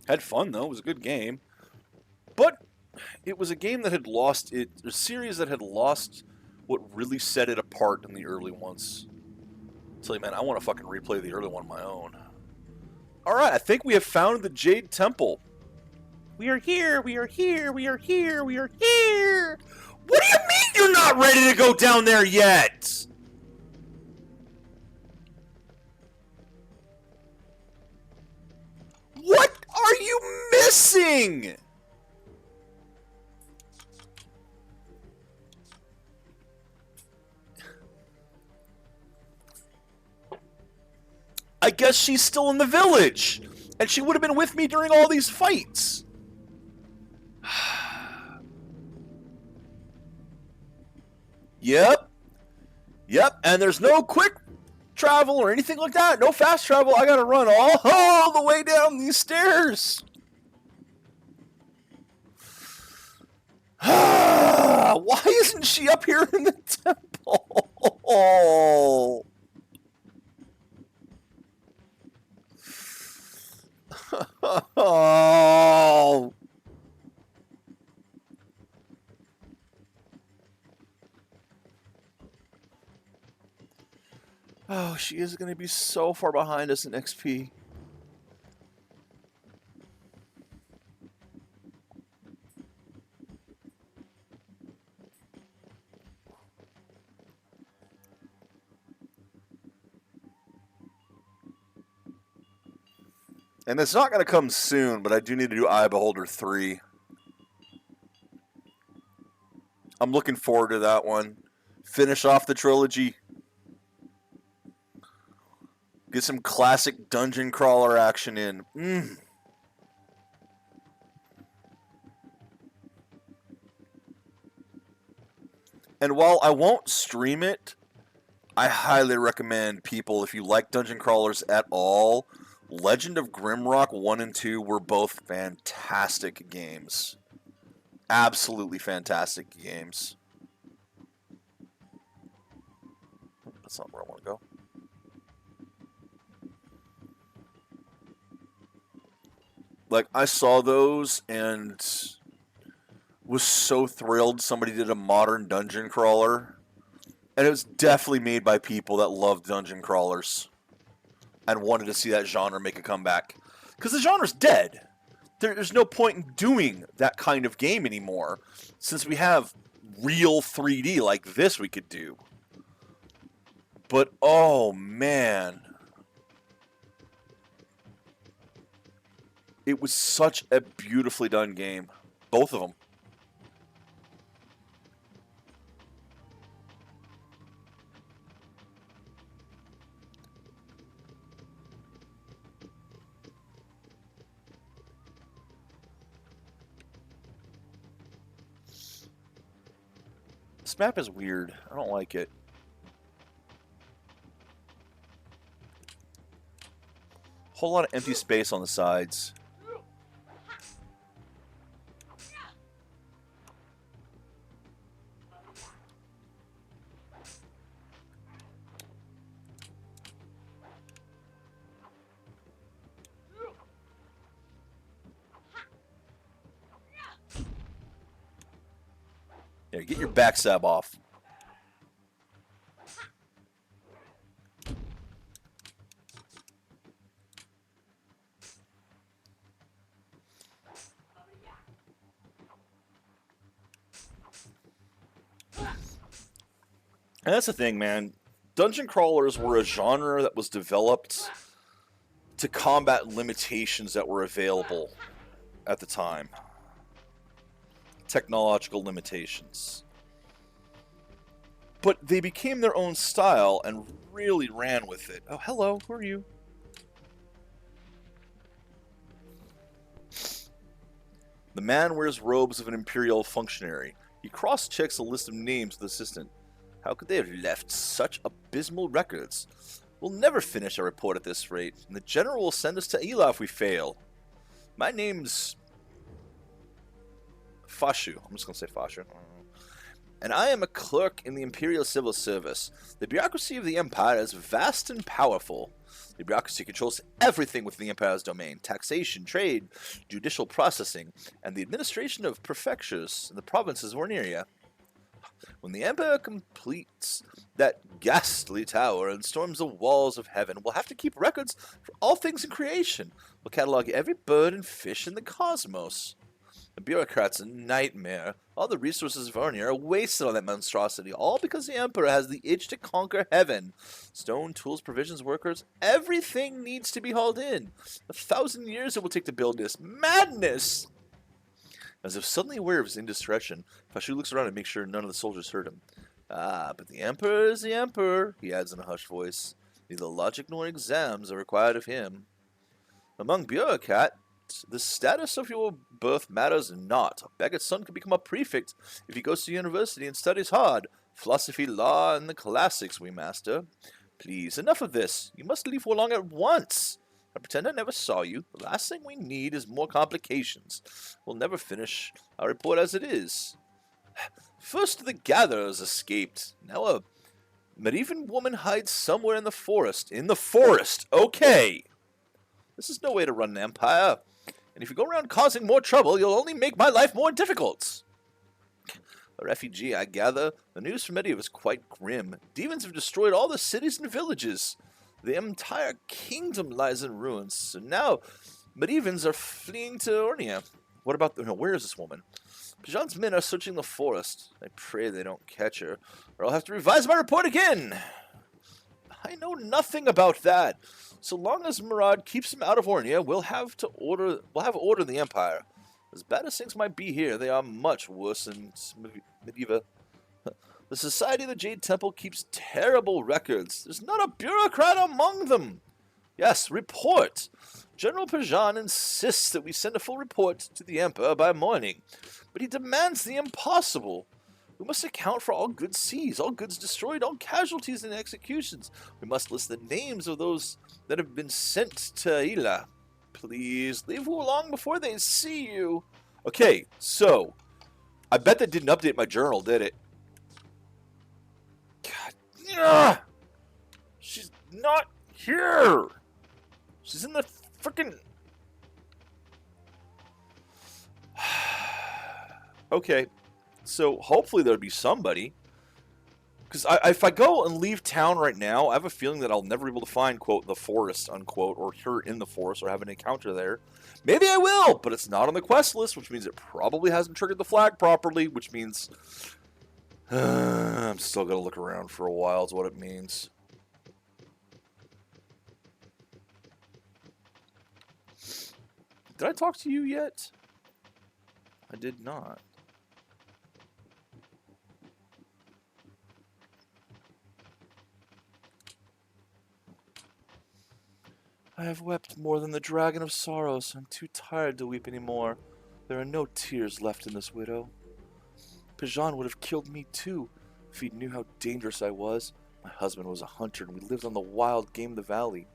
Speaker 1: Had fun, though. It was a good game. But it was a game that had lost it, a series that had lost what really set it apart in the early ones. I tell you, man, I want to fucking replay the early one on my own. Alright, I think we have found the Jade Temple. We are here, we are here, we are here, we are here! What do you mean you're not ready to go down there yet? What are you missing? I guess she's still in the village, and she would have been with me during all these fights. Yep. Yep, and there's no quick travel or anything like that. No fast travel. I gotta run all the way down these stairs. Why isn't she up here in the temple? Oh. is going to be so far behind us in XP. And it's not going to come soon, but I do need to do Eye Beholder 3. I'm looking forward to that one. Finish off the trilogy. Get some classic dungeon crawler action in. And while I won't stream it, I highly recommend people, if you like dungeon crawlers at all, Legend of Grimrock 1 and 2 were both fantastic games. Absolutely fantastic games. That's not where I want to go. Like, I saw those and was so thrilled somebody did a modern dungeon crawler. And it was definitely made by people that loved dungeon crawlers and wanted to see that genre make a comeback. Because the genre's dead. There's no point in doing that kind of game anymore, since we have real 3D like this we could do. But, oh man. It was such a beautifully done game. Both of them. This map is weird. I don't like it. Whole lot of empty space on the sides. Yeah, get your backstab off. And that's the thing, man. Dungeon crawlers were a genre that was developed to combat limitations that were available at the time. Technological limitations. But they became their own style and really ran with it. Oh, hello. Who are you? The man wears robes of an imperial functionary. He cross-checks a list of names with the assistant. How could they have left such abysmal records? We'll never finish our report at this rate, and the general will send us to Ela if we fail. My name's Fashu. I'm just going to say Fashu. And I am a clerk in the Imperial Civil Service. The bureaucracy of the Empire is vast and powerful. The bureaucracy controls everything within the Empire's domain: taxation, trade, judicial processing, and the administration of prefectures in the provinces of Orneria. When the Emperor completes that ghastly tower and storms the walls of heaven, we'll have to keep records for all things in creation. We'll catalog every bird and fish in the cosmos. The bureaucrat's a nightmare. All the resources of Orneria are wasted on that monstrosity, all because the Emperor has the itch to conquer heaven. Stone, tools, provisions, workers, everything needs to be hauled in. 1,000 years it will take to build this. Madness! As if suddenly aware of his indiscretion, Fashu looks around to make sure none of the soldiers heard him. Ah, but the Emperor is the Emperor, he adds in a hushed voice. Neither logic nor exams are required of him. Among bureaucrats, the status of your birth matters not. A beggar's son can become a prefect if he goes to university and studies hard. Philosophy, law, and the classics we master. Please, enough of this. You must leave Wolong at once. I pretend I never saw you. The last thing we need is more complications. We'll never finish our report as it is. First the gatherers escaped. Now a medieval woman hides somewhere in the forest. In the forest! Okay! This is no way to run an empire. And if you go around causing more trouble, you'll only make my life more difficult. A refugee, I gather. The news from Medivh is quite grim. Demons have destroyed all the cities and villages. The entire kingdom lies in ruins, so now Medivans are fleeing to Ornia. What about... No, where is this woman? Pajan's men are searching the forest. I pray they don't catch her, or I'll have to revise my report again. I know nothing about that. So long as Murad keeps him out of Ornia, we'll have order in the Empire. As bad as things might be here, they are much worse in Mediva. The Society of the Jade Temple keeps terrible records. There's not a bureaucrat among them. Yes, report. General Pajan insists that we send a full report to the Emperor by morning, but he demands the impossible. We must account for all goods seized, all goods destroyed, all casualties and executions. We must list the names of those that have been sent to Ila. Please, leave Wulong before they see you. Okay, so, I bet that didn't update my journal, did it? God, she's not here. She's in the frickin'... Okay, so hopefully there'll be somebody. Because if I go and leave town right now, I have a feeling that I'll never be able to find, quote, the forest, unquote, or her in the forest, or have an encounter there. Maybe I will, but it's not on the quest list, which means it probably hasn't triggered the flag properly, which means... I'm still going to look around for a while, is what it means. Did I talk to you yet? I did not. I have wept more than the dragon of sorrows. I'm too tired to weep anymore. There are no tears left in this widow. Pajan would have killed me too, if he knew how dangerous I was. My husband was a hunter, and we lived on the wild game of the valley.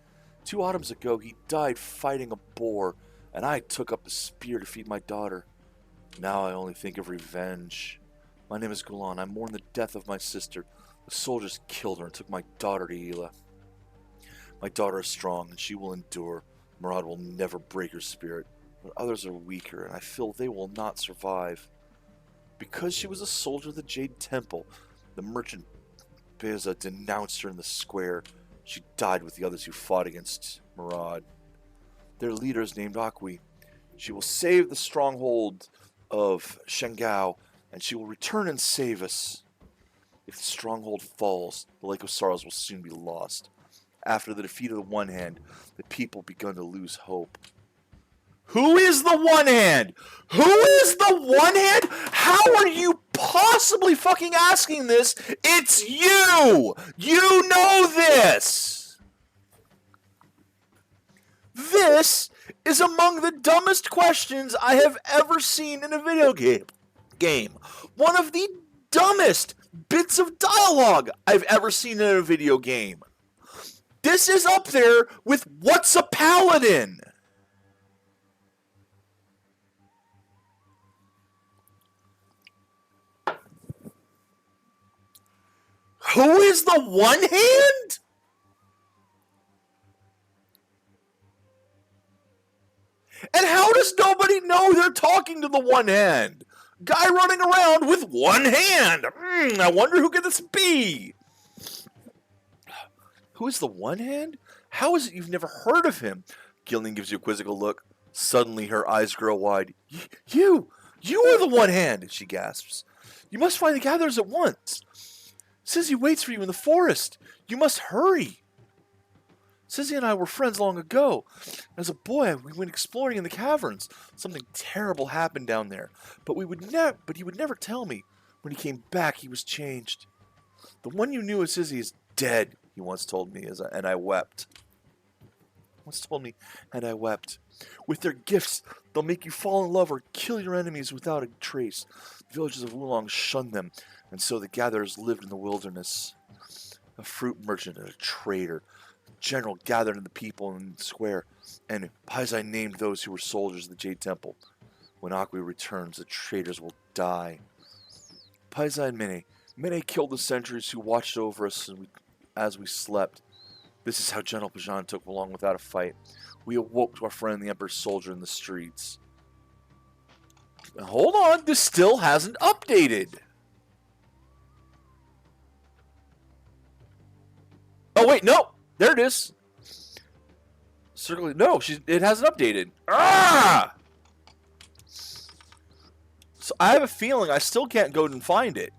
Speaker 1: 2 autumns ago, he died fighting a boar, and I took up the spear to feed my daughter. Now I only think of revenge. My name is Gulan. I mourn the death of my sister. The soldiers killed her and took my daughter to Ila. My daughter is strong, and she will endure. Murad will never break her spirit, but others are weaker, and I feel they will not survive. Because she was a soldier of the Jade Temple, the merchant Beza denounced her in the square. She died with the others who fought against Murad. Their leader is named Akwi. She will save the stronghold of Shengao, and she will return and save us. If the stronghold falls, the Lake of Sorrows will soon be lost. After the defeat of the One Hand, the people begun to lose hope. Who is the One Hand? Who is the One Hand? How are you possibly fucking asking this? It's you! You know this! This is among the dumbest questions I have ever seen in a video game. One of the dumbest bits of dialogue I've ever seen in a video game. This is up there with what's a paladin? Who is the One Hand? And how does nobody know they're talking to the One Hand? Guy running around with one hand. I wonder who could this be? Who is the One Hand? How is it you've never heard of him? Gillian gives you a quizzical look. Suddenly her eyes grow wide. You are the One Hand, she gasps. You must find the gatherers at once. Sizzy waits for you in the forest. You must hurry. Sizzy and I were friends long ago. As a boy, we went exploring in the caverns. Something terrible happened down there, but he would never tell me. When he came back, he was changed. The one you knew as Sizzy is dead, he once told me, and I wept. With their gifts, they'll make you fall in love or kill your enemies without a trace. The villages of Wulong shunned them, and so the gatherers lived in the wilderness. A fruit merchant and a trader. The general gathered in the people in the square, and Paisai named those who were soldiers of the Jade Temple. When Akwi returns, the traders will die. Paisai and Mene killed the sentries who watched over us as we slept. This is how General Pajan took Wulong without a fight. We awoke to our friend the Emperor's soldier in the streets. Now, hold on, this still hasn't updated. Oh wait, no! There it is. Circling. No, it hasn't updated. Ah! So I have a feeling I still can't go and find it.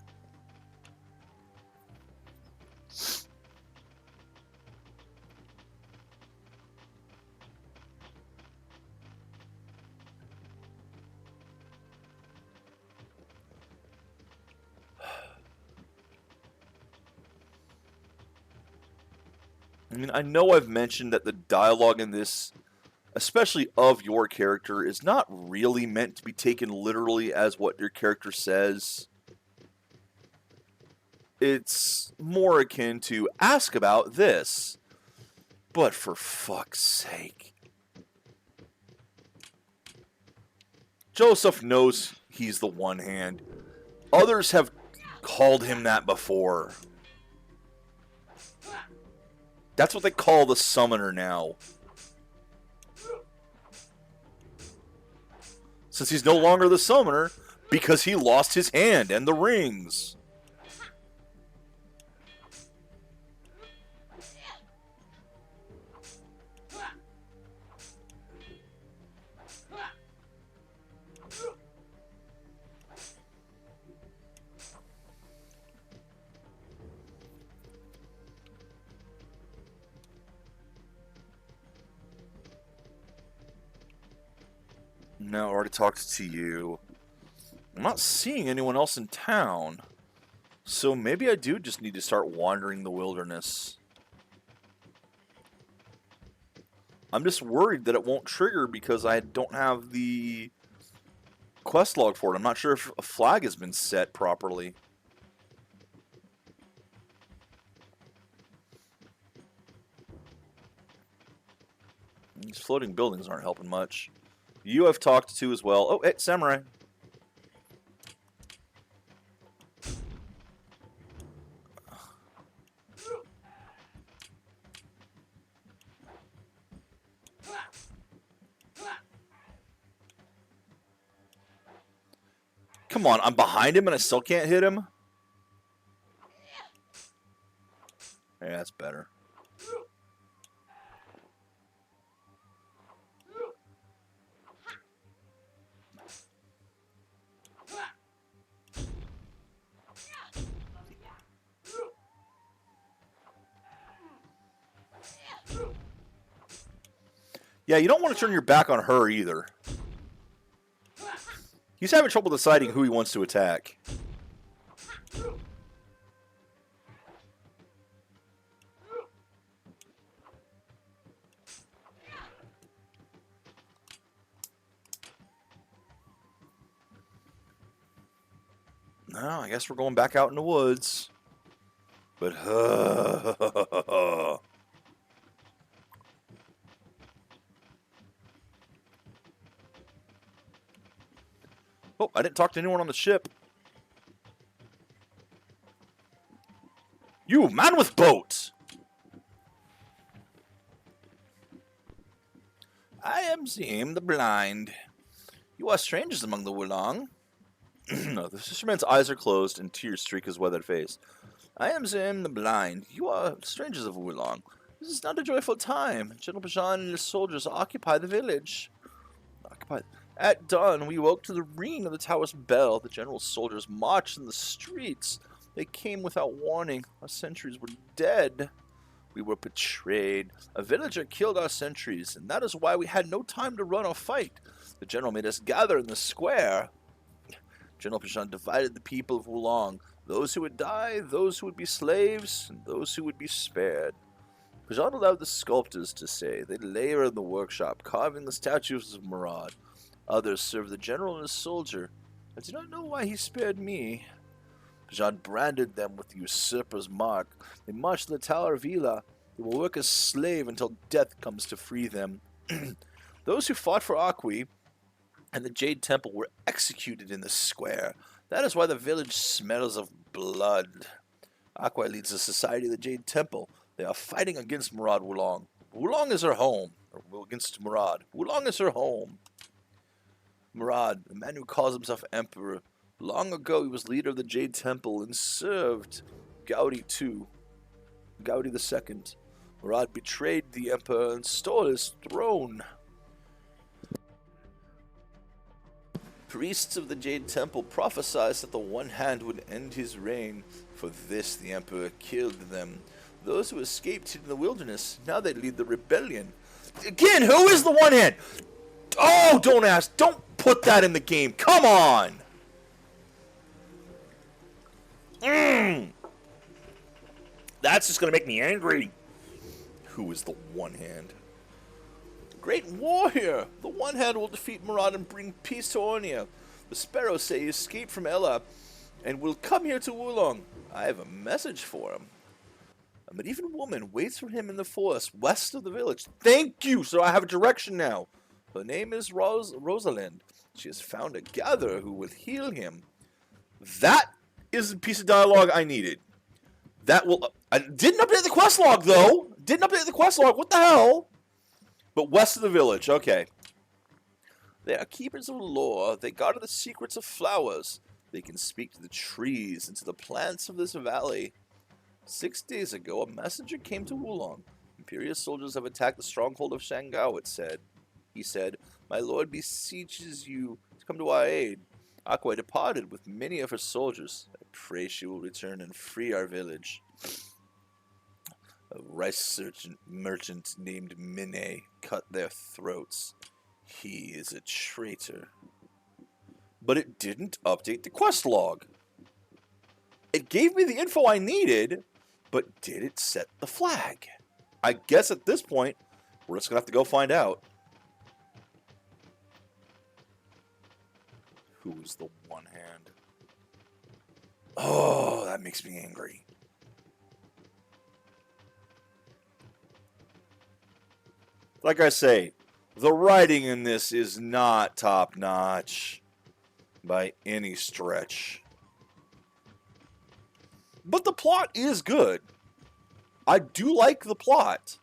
Speaker 1: I mean, I know I've mentioned that the dialogue in this, especially of your character, is not really meant to be taken literally as what your character says. It's more akin to ask about this. But for fuck's sake. Joseph knows he's the one hand. Others have called him that before. That's what they call the summoner now. Since he's no longer the summoner, because he lost his hand and the rings. No, I already talked to you. I'm not seeing anyone else in town. So maybe I do just need to start wandering the wilderness. I'm just worried that it won't trigger because I don't have the quest log for it. I'm not sure if a flag has been set properly. These floating buildings aren't helping much. You have talked to as well. Oh, hey, samurai. Come on, I'm behind him and I still can't hit him? Yeah, that's better. Yeah, you don't want to turn your back on her either. He's having trouble deciding who he wants to attack. No, I guess we're going back out in the woods. But, oh, I didn't talk to anyone on the ship. You, man with boat! I am Zim the Blind. You are strangers among the Wulong. No, the fisherman's eyes are closed and tears streak his weathered face. I am Zim the Blind. You are strangers of Wulong. This is not a joyful time. General Bajan and his soldiers occupy the village. At dawn, we woke to the ringing of the tower's bell. The general's soldiers marched in the streets. They came without warning. Our sentries were dead. We were betrayed. A villager killed our sentries, and that is why we had no time to run or fight. The general made us gather in the square. General Bajan divided the people of Wulong. Those who would die, those who would be slaves, and those who would be spared. Bajan allowed the sculptors to say. They labor in the workshop, carving the statues of Murad. Others served the general and his soldier. I do not know why he spared me. Bajan branded them with the usurper's mark. They marched to the Tower of Ila. They will work as slave until death comes to free them. Those who fought for Aqui and the Jade Temple were executed in the square. That is why the village smells of blood. Aqui leads the Society of the Jade Temple. They are fighting against Murad Wulong. Wulong is her home. Or against Murad. Wulong is her home. Murad, the man who calls himself Emperor. Long ago, he was leader of the Jade Temple and served Gaudi II. Gaudi II. Murad betrayed the Emperor and stole his throne. Priests of the Jade Temple prophesied that the One Hand would end his reign. For this, the Emperor killed them. Those who escaped hid in the wilderness, now they lead the rebellion. Again, who is the One Hand? Oh, don't ask. Don't put that in the game. Come on. That's just going to make me angry. Who is the One Hand? Great warrior! The One Hand will defeat Murad and bring peace to Ornia. The sparrows say he escaped from Ella and will come here to Wulong. I have a message for him. A medieval woman waits for him in the forest west of the village. Thank you! So I have a direction now. Her name is Rosalind. She has found a gatherer who will heal him. That is the piece of dialogue I needed. That will... I didn't update the quest log, though. Didn't update the quest log. What the hell? But west of the village. Okay. They are keepers of lore. They guard the secrets of flowers. They can speak to the trees and to the plants of this valley. 6 days ago, a messenger came to Wulong. Imperial soldiers have attacked the stronghold of Shangao, it said. He said, "My lord beseeches you to come to our aid." Aquai departed with many of her soldiers. I pray she will return and free our village. A rice merchant named Mine cut their throats. He is a traitor. But it didn't update the quest log. It gave me the info I needed, but did it set the flag? I guess at this point, we're just going to have to go find out. Who's the One Hand? Oh, that makes me angry. Like I say, the writing in this is not top-notch by any stretch. But the plot is good. I do like the plot.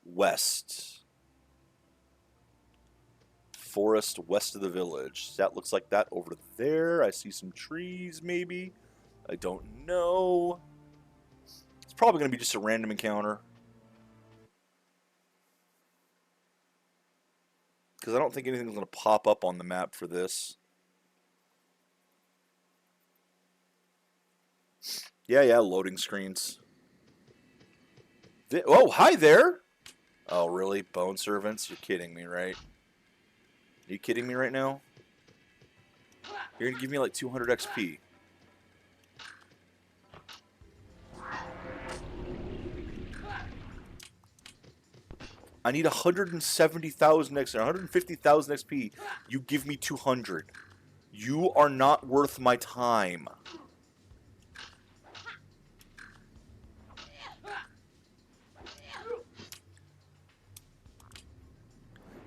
Speaker 1: West. Forest west of the village. That looks like that over there. I see some trees, maybe. I don't know. It's probably going to be just a random encounter. Because I don't think anything's going to pop up on the map for this. Yeah, loading screens. Oh, hi there! Oh, really? Bone servants? You're kidding me, right? Are you kidding me right now? You're going to give me like 200 XP. I need 170,000 XP, 150,000 XP. You give me 200. You are not worth my time.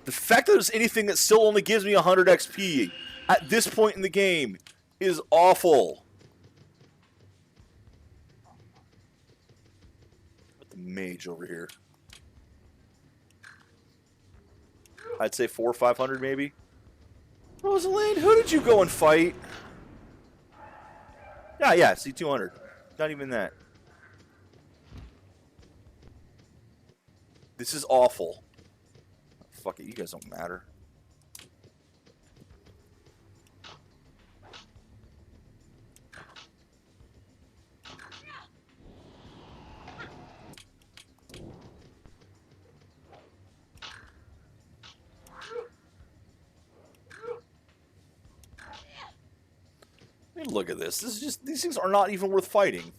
Speaker 1: The fact that there's anything that still only gives me 100 XP at this point in the game is awful. Put the mage over here. I'd say 400 or 500 maybe. Rosalind, who did you go and fight? Yeah, see 200. Not even that. This is awful. Fuck it, you guys don't matter. I mean, look at this. This is just, these things are not even worth fighting.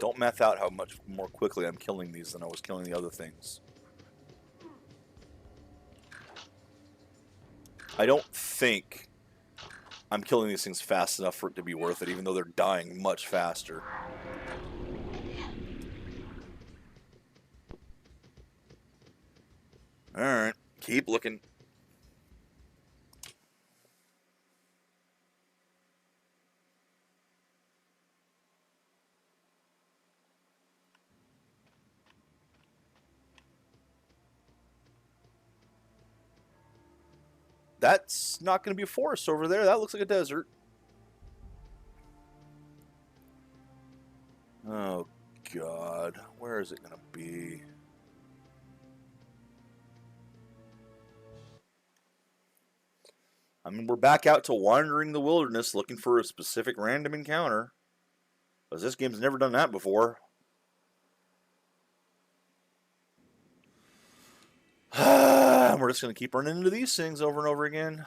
Speaker 1: Don't math out how much more quickly I'm killing these than I was killing the other things. I don't think I'm killing these things fast enough for it to be worth it, even though they're dying much faster. Alright, Keep looking. That's not going to be a forest over there. That looks like a desert. Oh, God. Where is it going to be? I mean, we're back out to wandering the wilderness looking for a specific random encounter. Because this game's never done that before. We're just going to keep running into these things over and over again.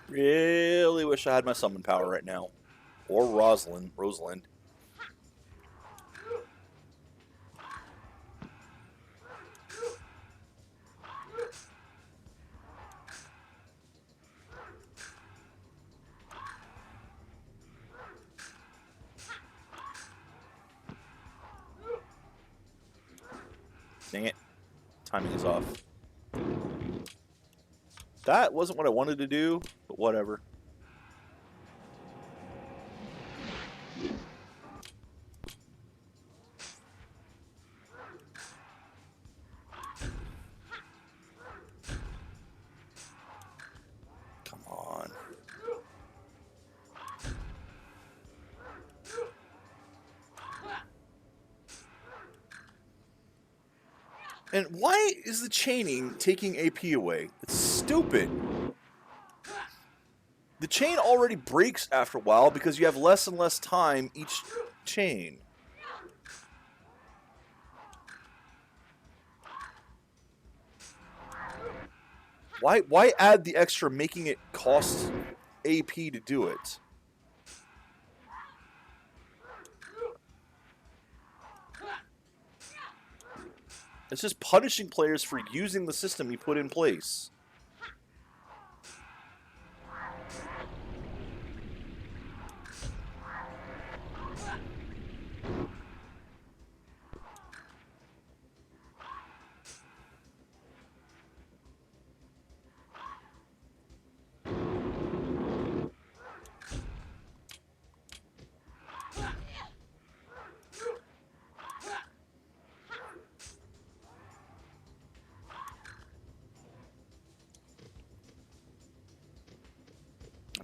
Speaker 1: Really wish I had my summon power right now. Or Rosalind. Dang it. Timing is off. That wasn't what I wanted to do, but whatever. Come on. And why is the chaining taking AP away? It's stupid. The chain already breaks after a while because you have less and less time each chain. Why add the extra making it cost AP to do it? It's just punishing players for using the system you put in place.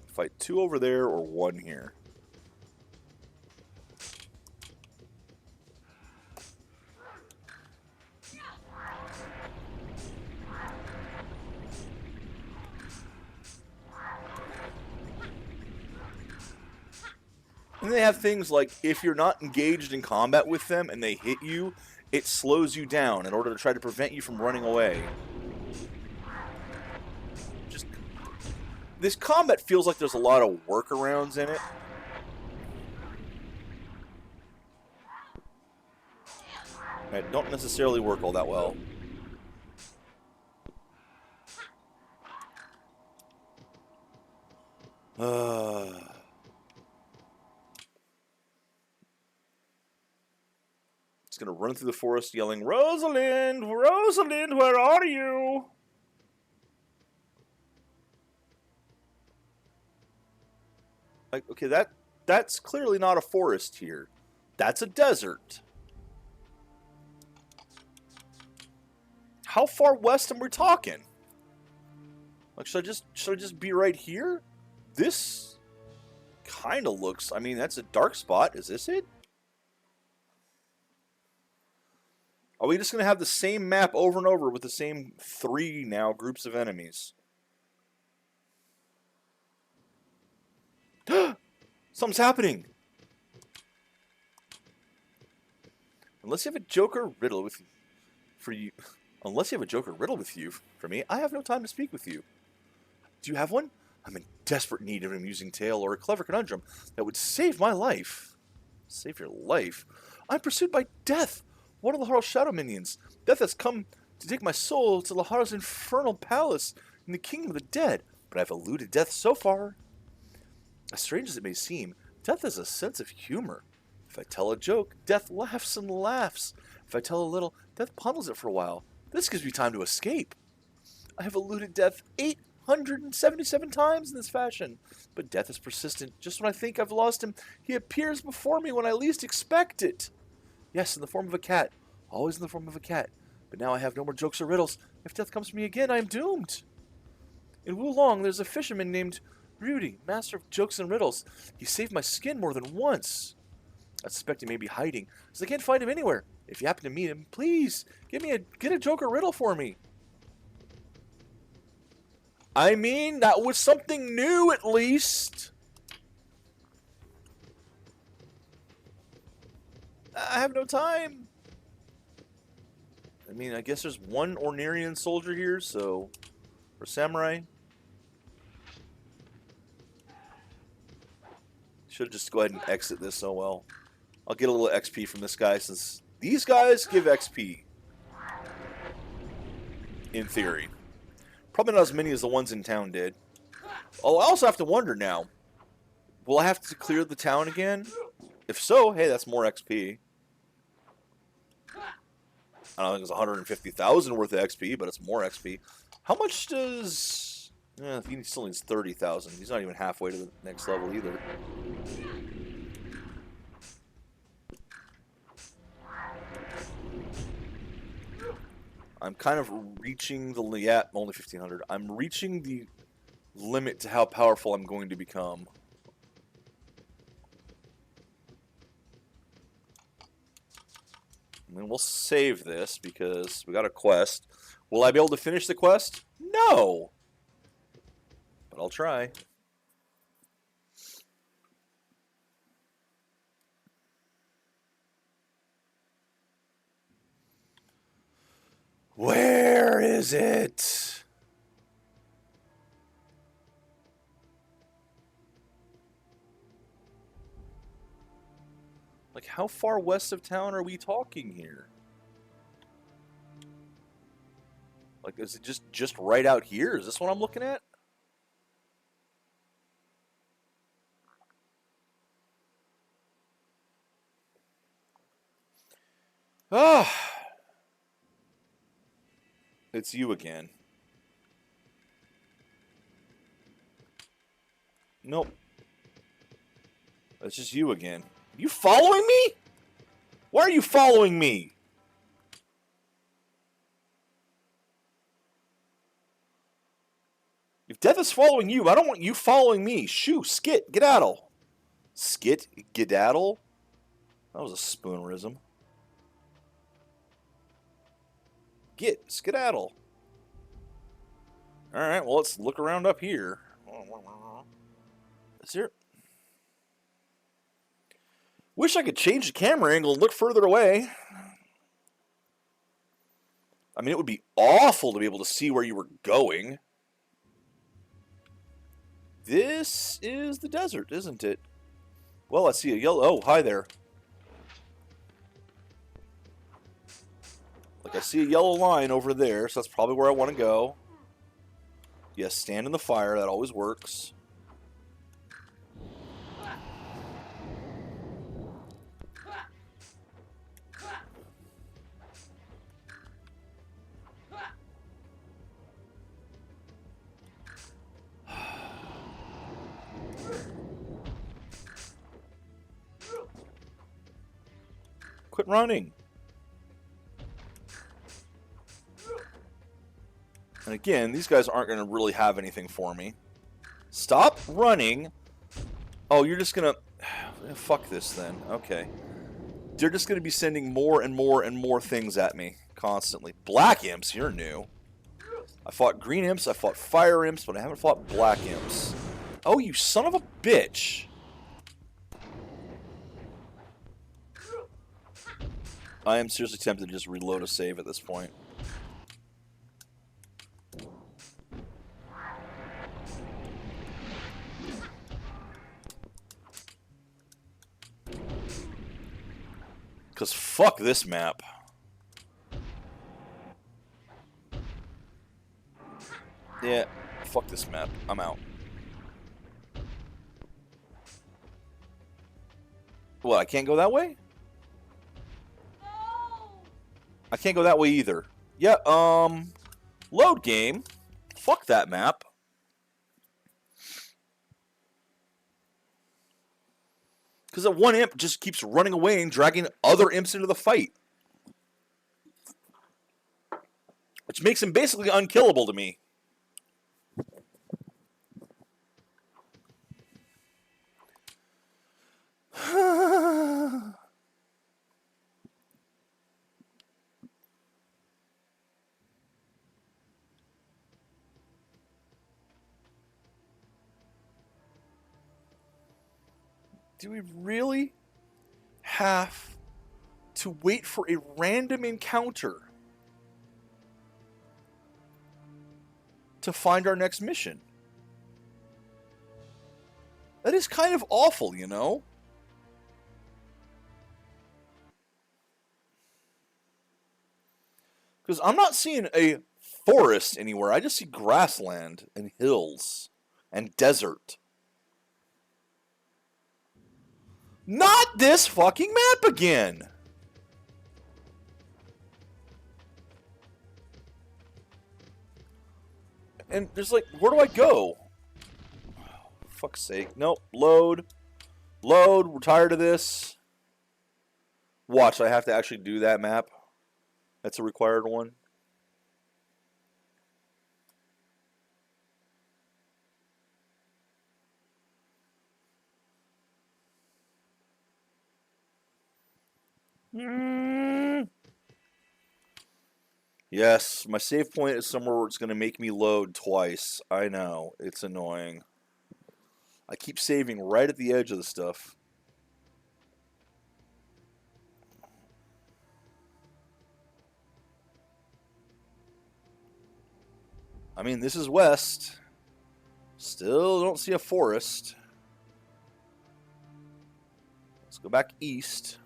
Speaker 1: Fight 2 over there or 1 here. And they have things like if you're not engaged in combat with them and they hit you, it slows you down in order to try to prevent you from running away. This combat feels like there's a lot of workarounds in it. That don't necessarily work all that well. It's gonna run through the forest yelling, "Rosalind! Rosalind, where are you?" Like, okay, that's clearly not a forest here. That's a desert. How far west am we talking? Like, should I just be right here? This kind of looks. I mean, that's a dark spot. Is this it? Are we just going to have the same map over and over with the same 3 now groups of enemies? Something's happening. Unless you have a Joker riddle with you for me, I have no time to speak with you. Do you have one? I'm in desperate need of an amusing tale or a clever conundrum that would save my life. Save your life? I'm pursued by Death, one of Lahar's shadow minions. Death has come to take my soul to Lahar's infernal palace in the kingdom of the dead, but I've eluded Death so far. As strange as it may seem, Death has a sense of humor. If I tell a joke, Death laughs and laughs. If I tell a little, Death ponders it for a while. This gives me time to escape. I have eluded Death 877 times in this fashion, but Death is persistent. Just when I think I've lost him, he appears before me when I least expect it. Yes, in the form of a cat. Always in the form of a cat. But now I have no more jokes or riddles. If Death comes for me again, I am doomed. In Wulong, there's a fisherman named Rudy, master of jokes and riddles. He saved my skin more than once. I suspect he may be hiding, because I can't find him anywhere. If you happen to meet him, please, get a joke or riddle for me. I mean, that was something new at least. I have no time. I mean, I guess there's one Ornerian soldier here, so... or samurai. Should just go ahead and exit this, oh well. I'll get a little XP from this guy, since these guys give XP. In theory. Probably not as many as the ones in town did. Oh, I also have to wonder now. Will I have to clear the town again? If so, hey, that's more XP. I don't think it's 150,000 worth of XP, but it's more XP. How much does... he still needs 30,000. He's not even halfway to the next level either. I'm kind of reaching the... yeah, only 1,500. I'm reaching the limit to how powerful I'm going to become. And then we'll save this because we got a quest. Will I be able to finish the quest? No! But I'll try. Where is it? Like, how far west of town are we talking here? Like, is it just right out here? Is this what I'm looking at? Ah. It's you again. Nope. It's just you again. You following me? Why are you following me? If Death is following you, I don't want you following me. Shoo, skit, gedaddle. Skit, gedaddle? That was a spoonerism. Get, skedaddle. Alright, well, let's look around up here. Is there... Wish I could change the camera angle and look further away. I mean, it would be awful to be able to see where you were going. This is the desert, isn't it? Well, I see a yellow... Oh, hi there. Like, I see a yellow line over there, so that's probably where I want to go. Yes, stand in the fire. That always works. Quit running. And again, these guys aren't going to really have anything for me. Stop running. Oh, you're just going to... Fuck this then. Okay. they're just going to be sending more and more and more things at me constantly. Black imps, you're new. I fought green imps, I fought fire imps, but I haven't fought black imps. Oh, you son of a bitch. I am seriously tempted to just reload a save at this point. Because fuck this map. Yeah, fuck this map. I'm out. What, I can't go that way? I can't go that way either. Yeah, load game. Fuck that map. Because that one imp just keeps running away and dragging other imps into the fight. Which makes him basically unkillable to me. Do we really have to wait for a random encounter to find our next mission? That is kind of awful, you know? Because I'm not seeing a forest anywhere. I just see grassland and hills and desert. Not this fucking map again! And there's like, where do I go? Oh, fuck's sake. Nope. Load. Load. We're tired of this. Watch, I have to actually do that map. That's a required one. Yes, my save point is somewhere where it's going to make me load twice. I know, it's annoying. I keep saving right at the edge of the stuff. I mean, this is west. Still don't see a forest. Let's go back east.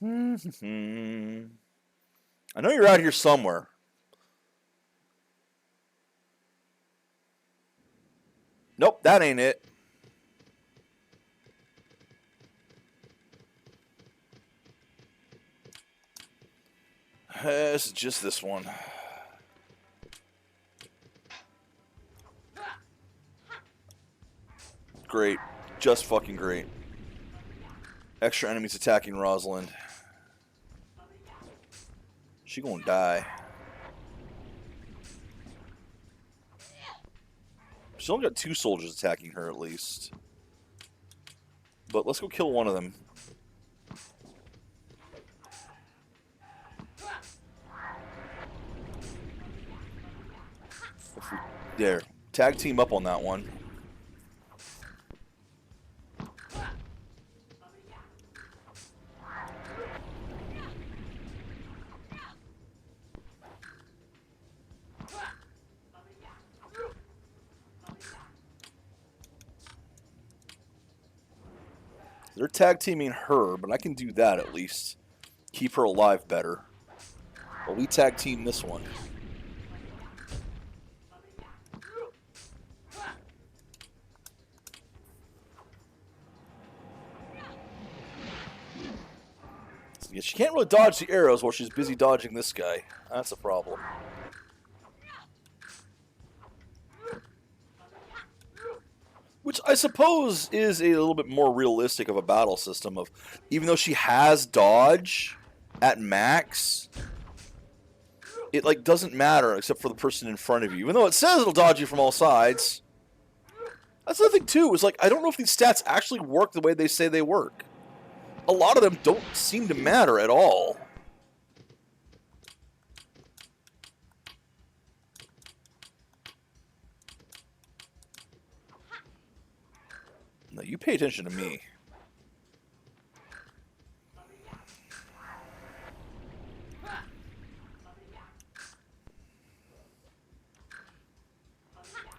Speaker 1: I know you're out here somewhere. Nope, that ain't it. This is just this one. Great. Just fucking great. Extra enemies attacking Rosalind. She gonna die. She's only got 2 soldiers attacking her at least. But let's go kill one of them. There. Tag team up on that one. They're tag teaming her, but I can do that at least. Keep her alive better. But we tag team this one. Yeah, she can't really dodge the arrows while she's busy dodging this guy. That's a problem. Which Which I suppose is a little bit more realistic of a battle system of, even though she has dodge at max, it like doesn't matter except for the person in front of you. Even though it says it'll dodge you from all sides. That's the thing too, is like I don't know if these stats actually work the way they say they work. A lot of them don't seem to matter at all. No, you pay attention to me.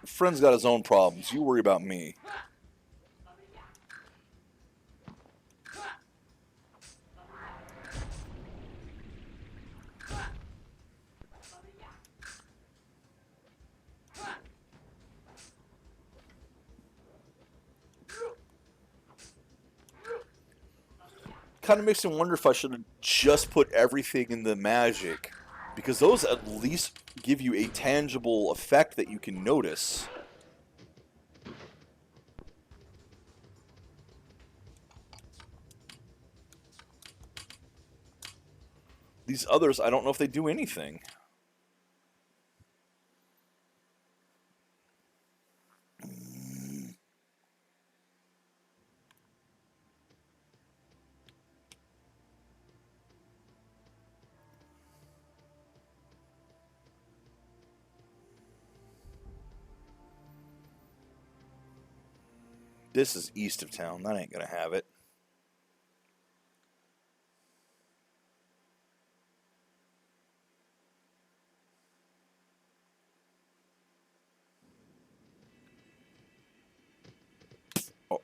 Speaker 1: Your friend's got his own problems. You worry about me. Kind of makes me wonder if I should have just put everything in the magic, because those at least give you a tangible effect that you can notice. These others, I don't know if they do anything. This is east of town. That ain't gonna have it.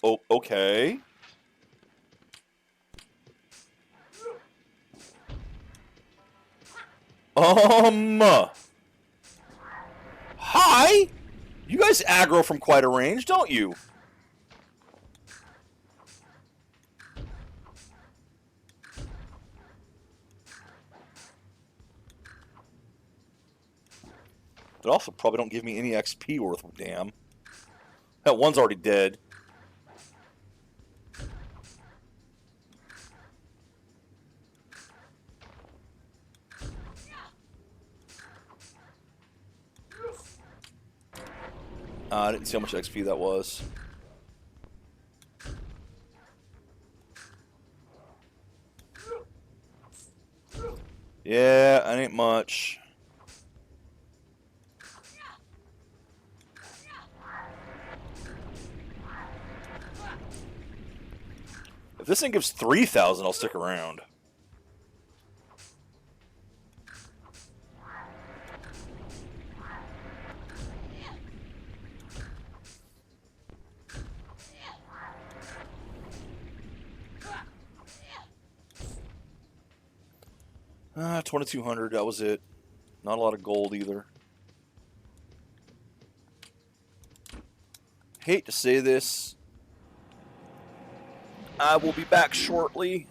Speaker 1: Oh, okay. Hi! You guys aggro from quite a range, don't you? But also probably don't give me any XP worth a damn. That one's already dead. I didn't see how much XP that was. Yeah, that ain't much. If this thing gives 3,000, I'll stick around. Ah, 2,200, that was it. Not a lot of gold either. Hate to say this. I will be back shortly.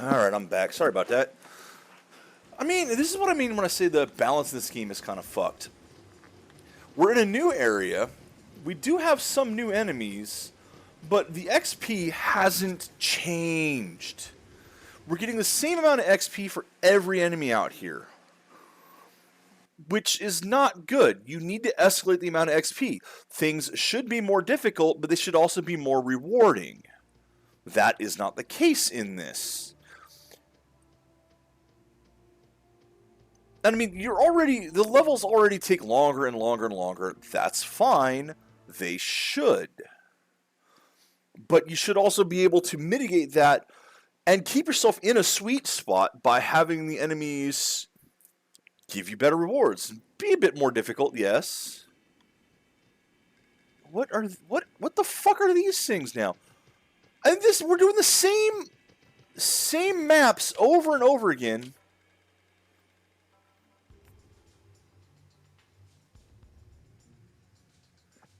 Speaker 1: Alright, I'm back. Sorry about that. I mean, this is what I mean when I say the balance in this game is kind of fucked. We're in a new area. We do have some new enemies, but the XP hasn't changed. We're getting the same amount of XP for every enemy out here, which is not good. You need to escalate the amount of XP. Things should be more difficult, but they should also be more rewarding. That is not the case in this. And I mean, the levels already take longer and longer and longer. That's fine. They should. But you should also be able to mitigate that and keep yourself in a sweet spot by having the enemies give you better rewards. Be a bit more difficult, yes. What the fuck are these things now? And we're doing the same maps over and over again.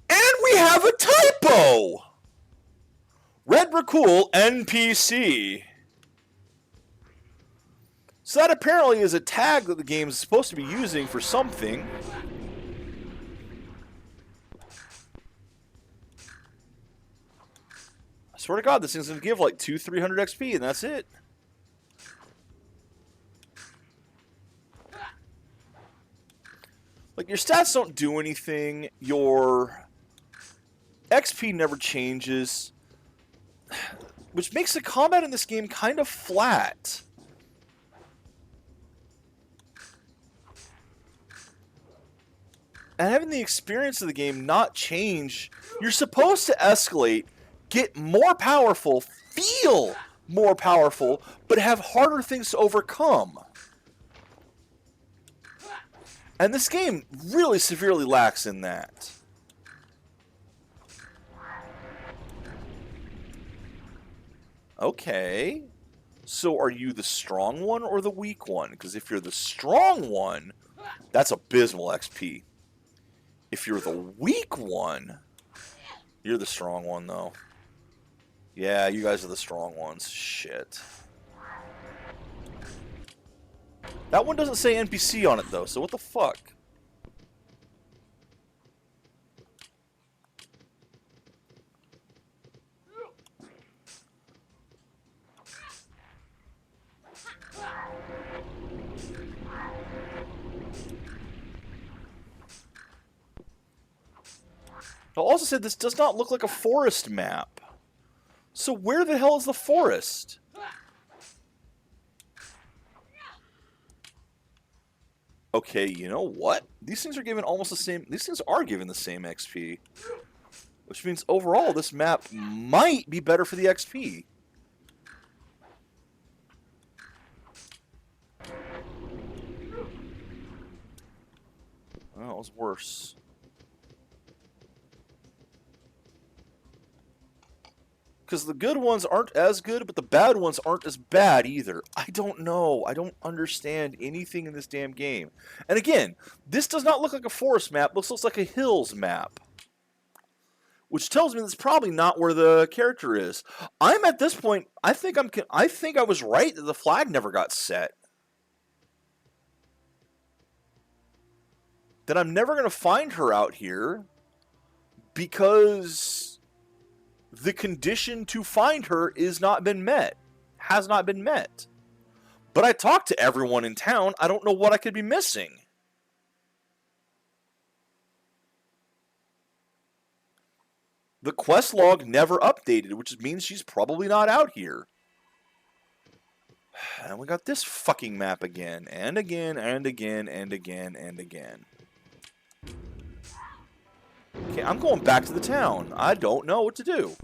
Speaker 1: And we have a typo! Red Raccool NPC. So that apparently is a tag that the game is supposed to be using for something. I swear to God, this thing's going to give like 200-300 XP, and that's it. Like, your stats don't do anything. Your XP never changes. Which makes the combat in this game kind of flat. And having the experience of the game not change, you're supposed to escalate, get more powerful, feel more powerful, but have harder things to overcome. And this game really severely lacks in that. Okay. So are you the strong one or the weak one? Because if you're the strong one, that's abysmal XP. If you're the weak one, you're the strong one, though. Yeah, you guys are the strong ones. Shit. That one doesn't say NPC on it, though, so what the fuck? It also said this does not look like a forest map. So where the hell is the forest? Okay, you know what? These things are given almost the same... These things are given the same XP. Which means overall, this map might be better for the XP. Oh, it was worse. Because the good ones aren't as good, but the bad ones aren't as bad either. I don't know. I don't understand anything in this damn game. And again, this does not look like a forest map. This looks like a hills map. Which tells me that's probably not where the character is. I'm at this point, I think I was right that the flag never got set. That I'm never going to find her out here because the condition to find her has not been met. But I talked to everyone in town. I don't know what I could be missing. The quest log never updated, which means she's probably not out here. And we got this fucking map again, and again, and again, and again, and again. Okay, I'm going back to the town. I don't know what to do.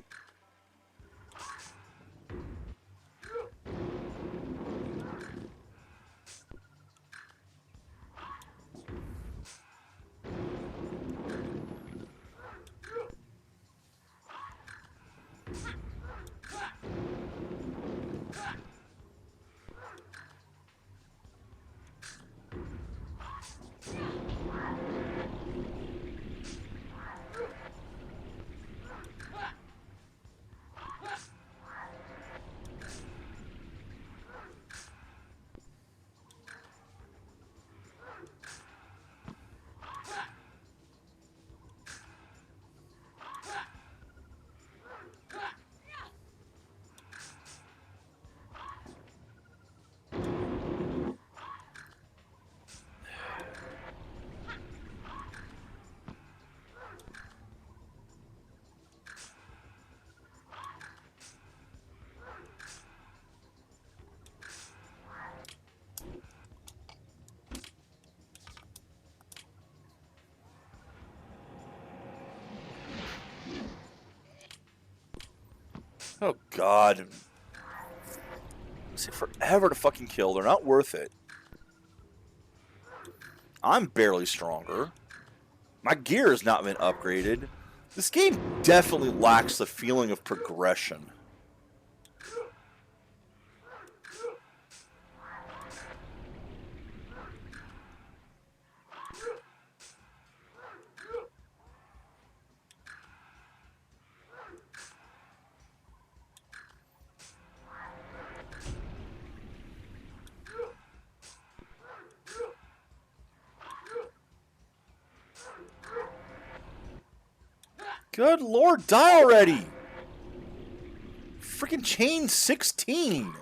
Speaker 1: Oh, God. It's take forever to fucking kill. They're not worth it. I'm barely stronger. My gear has not been upgraded. This game definitely lacks the feeling of progression. Good Lord, die already! Freaking chain 16!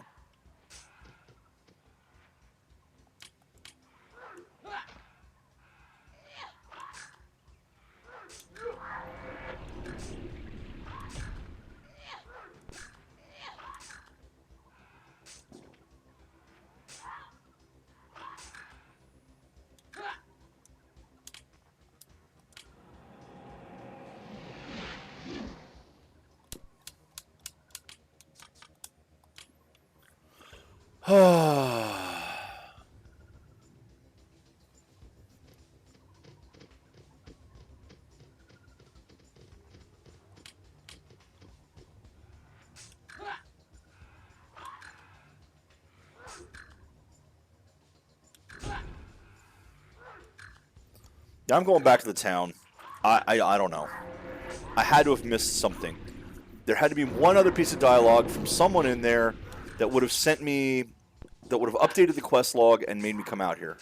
Speaker 1: Yeah, I'm going back to the town. I don't know. I had to have missed something. There had to be one other piece of dialogue from someone in there that would have sent me, that would have updated the quest log and made me come out here.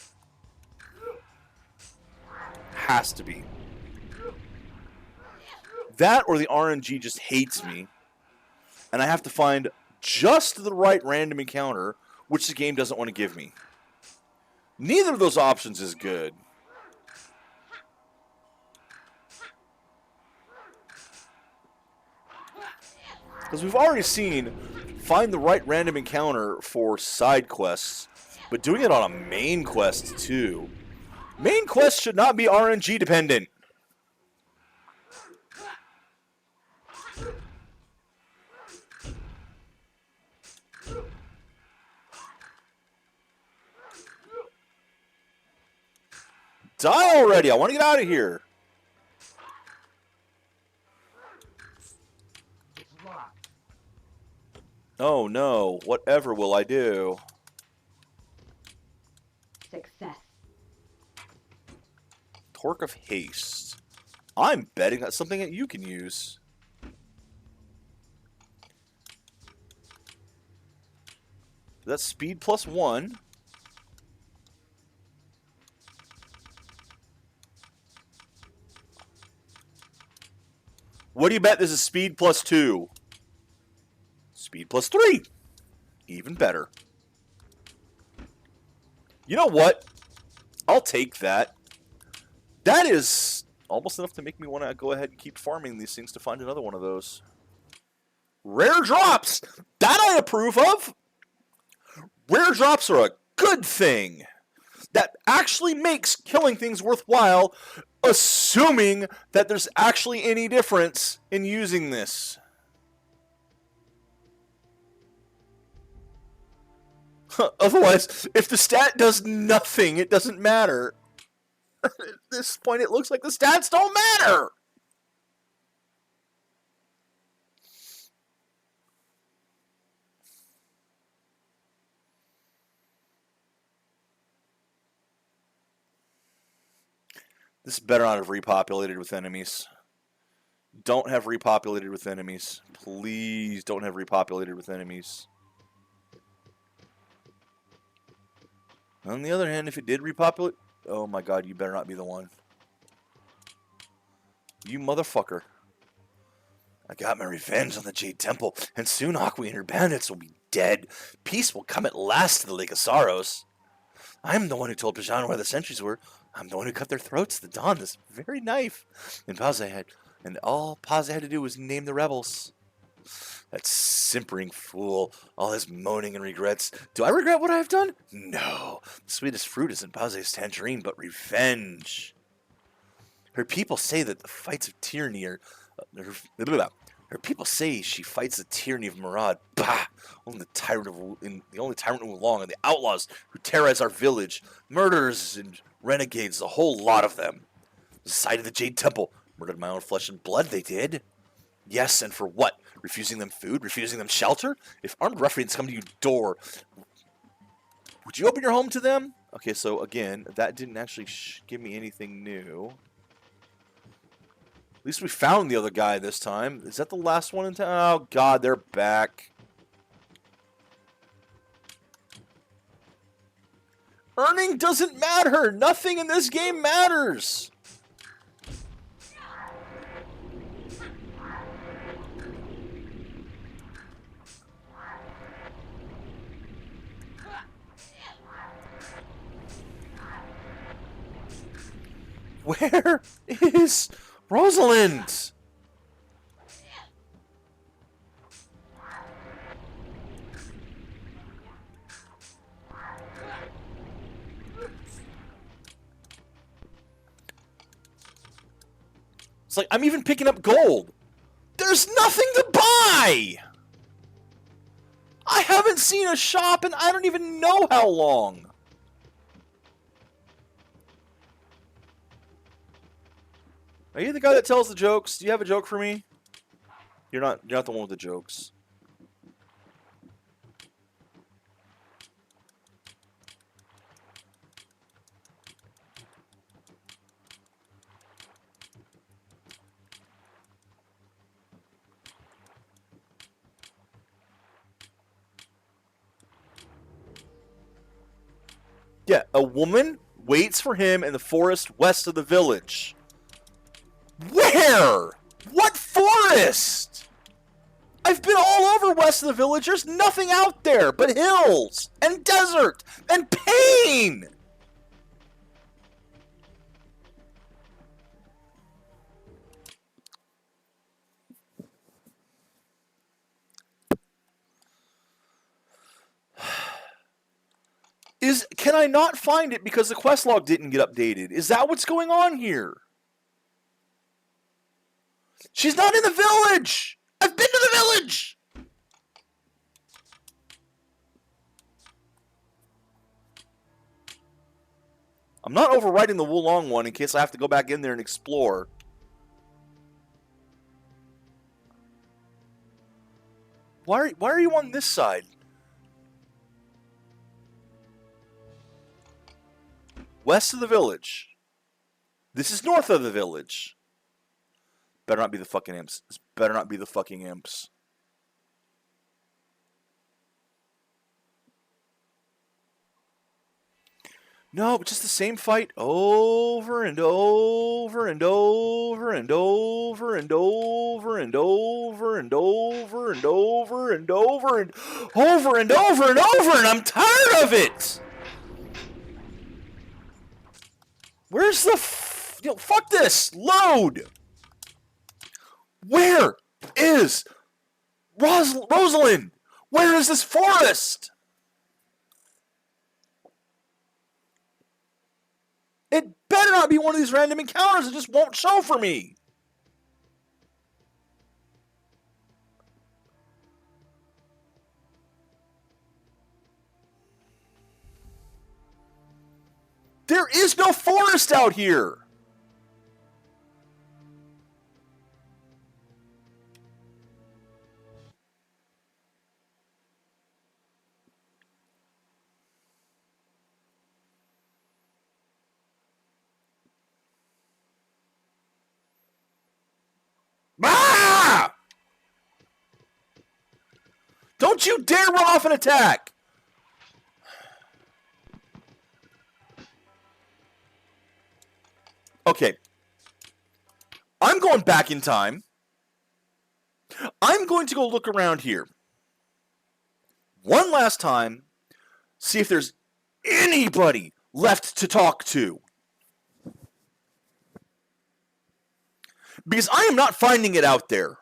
Speaker 1: Has to be. That or the RNG just hates me, and I have to find just the right random encounter, which the game doesn't want to give me. Neither of those options is good. Because we've already seen find the right random encounter for side quests, but doing it on a main quest too. Main quests should not be RNG dependent. Die already! I want to get out of here. Oh no, whatever will I do?
Speaker 3: Success.
Speaker 1: Torque of Haste. I'm betting that's something that you can use. That's speed plus 1. What do you bet this is speed plus 2? Speed plus 3. Even better. You know what? I'll take that. That is almost enough to make me want to go ahead and keep farming these things to find another one of those. Rare drops! That I approve of! Rare drops are a good thing. That actually makes killing things worthwhile, assuming that there's actually any difference in using this. Otherwise, if the stat does nothing, it doesn't matter. At this point, it looks like the stats don't matter. This better not have repopulated with enemies. Don't have repopulated with enemies. Please don't have repopulated with enemies. On the other hand, if it did repopulate... Oh my god, you better not be the one. You motherfucker. I got my revenge on the Jade Temple, and soon Aqua and her bandits will be dead. Peace will come at last to the Lake of Sorrows. I'm the one who told Bajan where the sentries were. I'm the one who cut their throats to dawn this very knife. And all Paze had to do was name the rebels. That simpering fool, all his moaning and regrets. Do I regret what I have done? No. The sweetest fruit isn't Paze's tangerine, but revenge. Her people say that the fights of tyranny are... Her Her people say she fights the tyranny of Murad. Bah! Only the tyrant in Wulong and the outlaws who terrorize our village. Murderers and renegades, a whole lot of them. The side of the Jade Temple. Murdered my own flesh and blood, they did. Yes, and for what? Refusing them food? Refusing them shelter? If armed ruffians come to your door, would you open your home to them? Okay, so again, that didn't actually give me anything new. At least we found the other guy this time. Is that the last one in town? Oh, God, they're back. Earning doesn't matter. Nothing in this game matters. Where is Rosalind? It's like I'm even picking up gold. There's nothing to buy. I haven't seen a shop in I don't even know how long. Are you the guy that tells the jokes? Do you have a joke for me? You're not the one with the jokes. Yeah, a woman waits for him in the forest west of the village. Where? What forest? I've been all over west of the village. There's nothing out there but hills and desert and pain. Can I not find it because the quest log didn't get updated? Is that what's going on here? She's not in the village! I've been to the village! I'm not overwriting the Wulong one in case I have to go back in there and explore. Why are you on this side? West of the village. This is north of the village. Better not be the fucking imps. This better not be the fucking imps. No, but just the same fight over and over and over and over and over and over and over and over and over and over and over and over, and I'm tired of it. Where's the fuck this? Load. Where is Rosalind? Where is this forest? It better not be one of these random encounters that just won't show for me. There is no forest out here. Ah! Don't you dare run off and attack! Okay. I'm going back in time. I'm going to go look around here. One last time. See if there's anybody left to talk to. Because I am not finding it out there.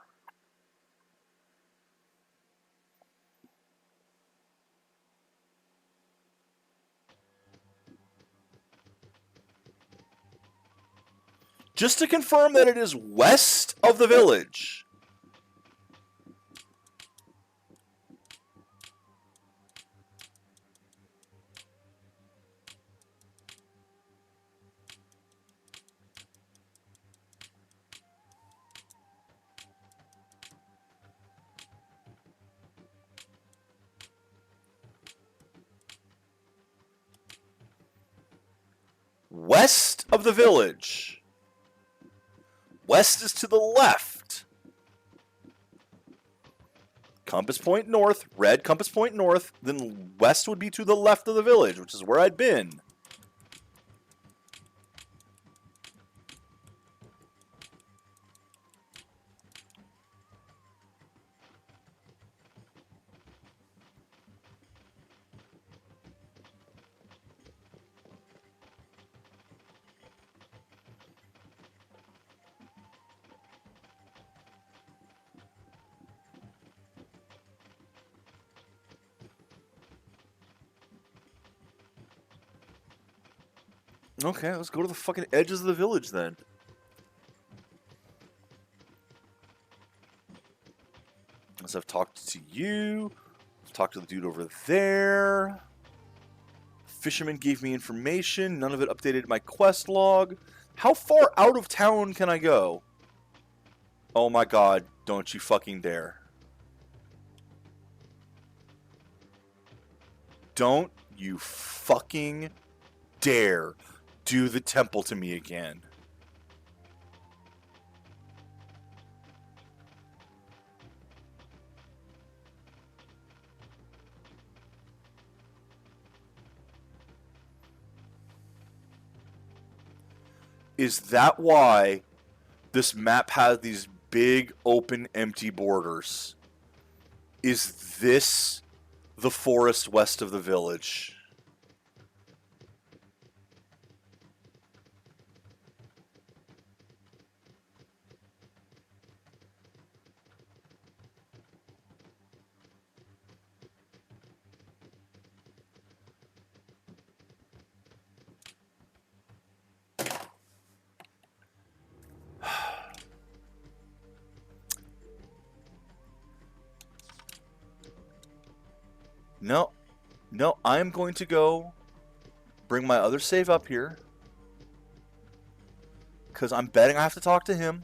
Speaker 1: Just to confirm that it is west of the village. west of the village. West is to the left. Compass point north, red compass point north, then west would be to the left of the village, which is where I'd been. Okay, let's go to the fucking edges of the village then. As I've talked to you, I've talked to the dude over there. Fisherman gave me information, none of it updated my quest log. How far out of town can I go? Oh my god, don't you fucking dare. Don't you fucking dare do the temple to me again. Is that why this map has these big open empty borders? Is this the forest west of the village? No, I'm going to go bring my other save up here. Because I'm betting I have to talk to him.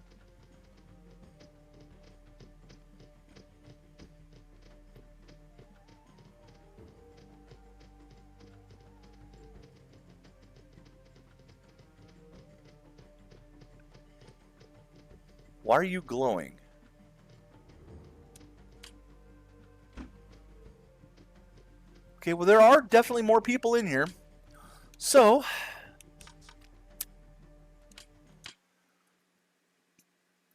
Speaker 1: Why are you glowing? Okay, well, there are definitely more people in here. So,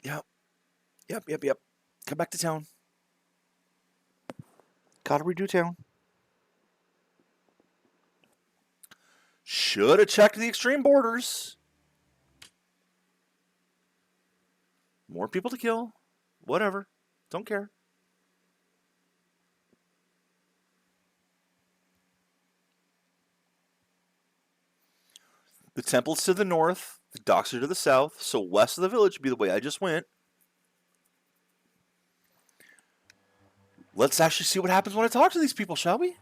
Speaker 1: Yep. Come back to town. Gotta redo town. Should have checked the extreme borders. More people to kill. Whatever. Don't care. The temple's to the north. The docks are to the south. So west of the village would be the way I just went. Let's actually see what happens when I talk to these people, shall we?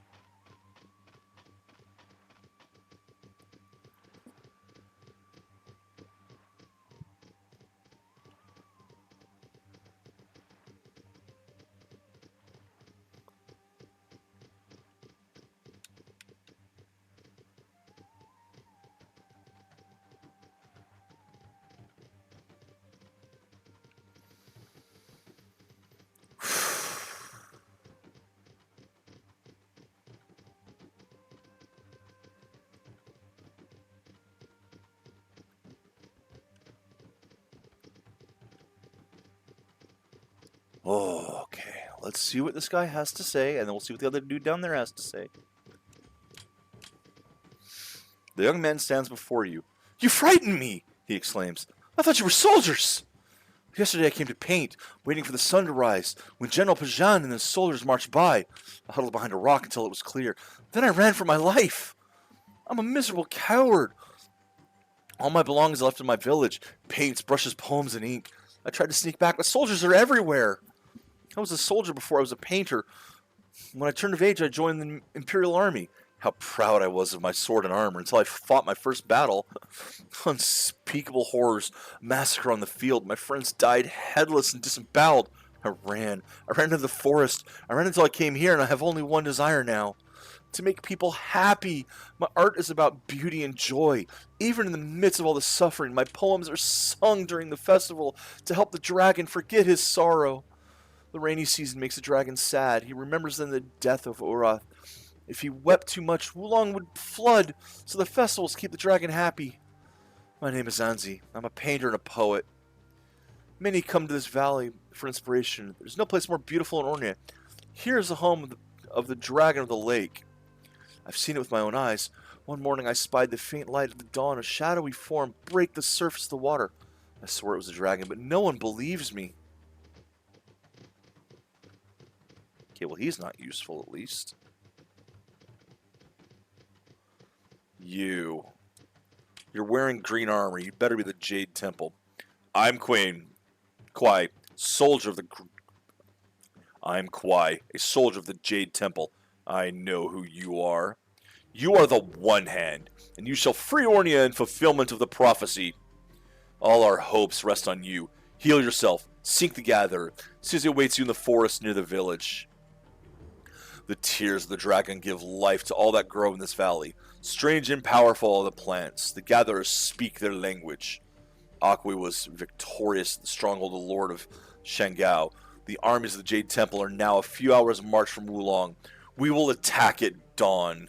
Speaker 1: Oh, okay. Let's see what this guy has to say, and then we'll see what the other dude down there has to say. The young man stands before you. You frightened me, he exclaims. I thought you were soldiers. Yesterday I came to paint, waiting for the sun to rise, when General Pajan and his soldiers marched by. I huddled behind a rock until it was clear. Then I ran for my life. I'm a miserable coward. All my belongings are left in my village. Paints, brushes, poems, and ink. I tried to sneak back, but soldiers are everywhere. I was a soldier before I was a painter. When I turned of age, I joined the Imperial Army. How proud I was of my sword and armor until I fought my first battle. Unspeakable horrors, massacre on the field. My friends died headless and disemboweled. I ran into the forest. I ran until I came here, and I have only one desire now. to make people happy. My art is about beauty and joy. Even in the midst of all the suffering, my poems are sung during the festival to help the dragon forget his sorrow. The rainy season makes the dragon sad. He remembers then the death of Urath. If he wept too much, Wulong would flood, so the festivals keep the dragon happy. My name is Anzi. I'm a painter and a poet. Many come to this valley for inspiration. There's no place more beautiful in Ornia. Here is the home of the dragon of the lake. I've seen it with my own eyes. One morning I spied the faint light of the dawn, a shadowy form break the surface of the water. I swore it was a dragon, but no one believes me. Okay, well he's not useful at least. You're wearing green armor. You better be the Jade Temple. I'm Kwai, soldier of the... I'm Kwai, a soldier of the Jade Temple. I know who you are. You are the One Hand, and you shall free Ornia in fulfillment of the prophecy. All our hopes rest on you. Heal yourself. Seek the Gatherer. Susie awaits you in the forest near the village. The tears of the dragon give life to all that grow in this valley. Strange and powerful are the plants. The Gatherers speak their language. Akwe was victorious at the stronghold of the Lord of Shangao. The armies of the Jade Temple are now a few hours march from Wulong. We will attack at dawn.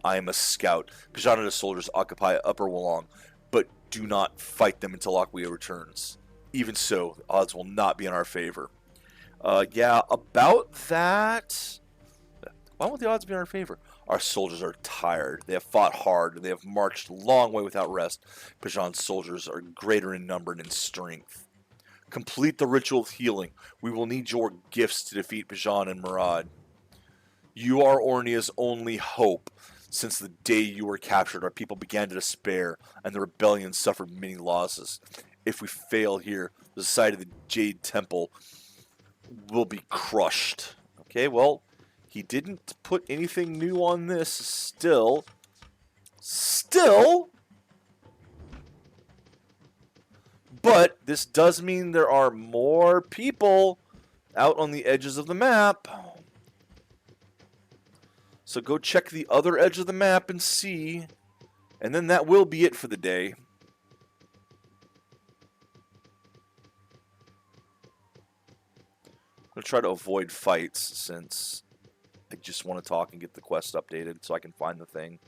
Speaker 1: I am a scout. Pijan and his soldiers occupy Upper Wulong, but do not fight them until Akwe returns. Even so, the odds will not be in our favor. Yeah, about that... Why won't the odds be in our favor? Our soldiers are tired. They have fought hard. They have marched a long way without rest. Pijan's soldiers are greater in number and in strength. Complete the ritual of healing. We will need your gifts to defeat Pijan and Murad. You are Ornia's only hope. Since the day you were captured, our people began to despair, and the rebellion suffered many losses. If we fail here, the society of the Jade Temple will be crushed. Okay, well... He didn't put anything new on this still. But this does mean there are more people out on the edges of the map. So go check the other edge of the map and see. And then that will be it for the day. I'm going to try to avoid fights since... I just want to talk and get the quest updated so I can find the thing.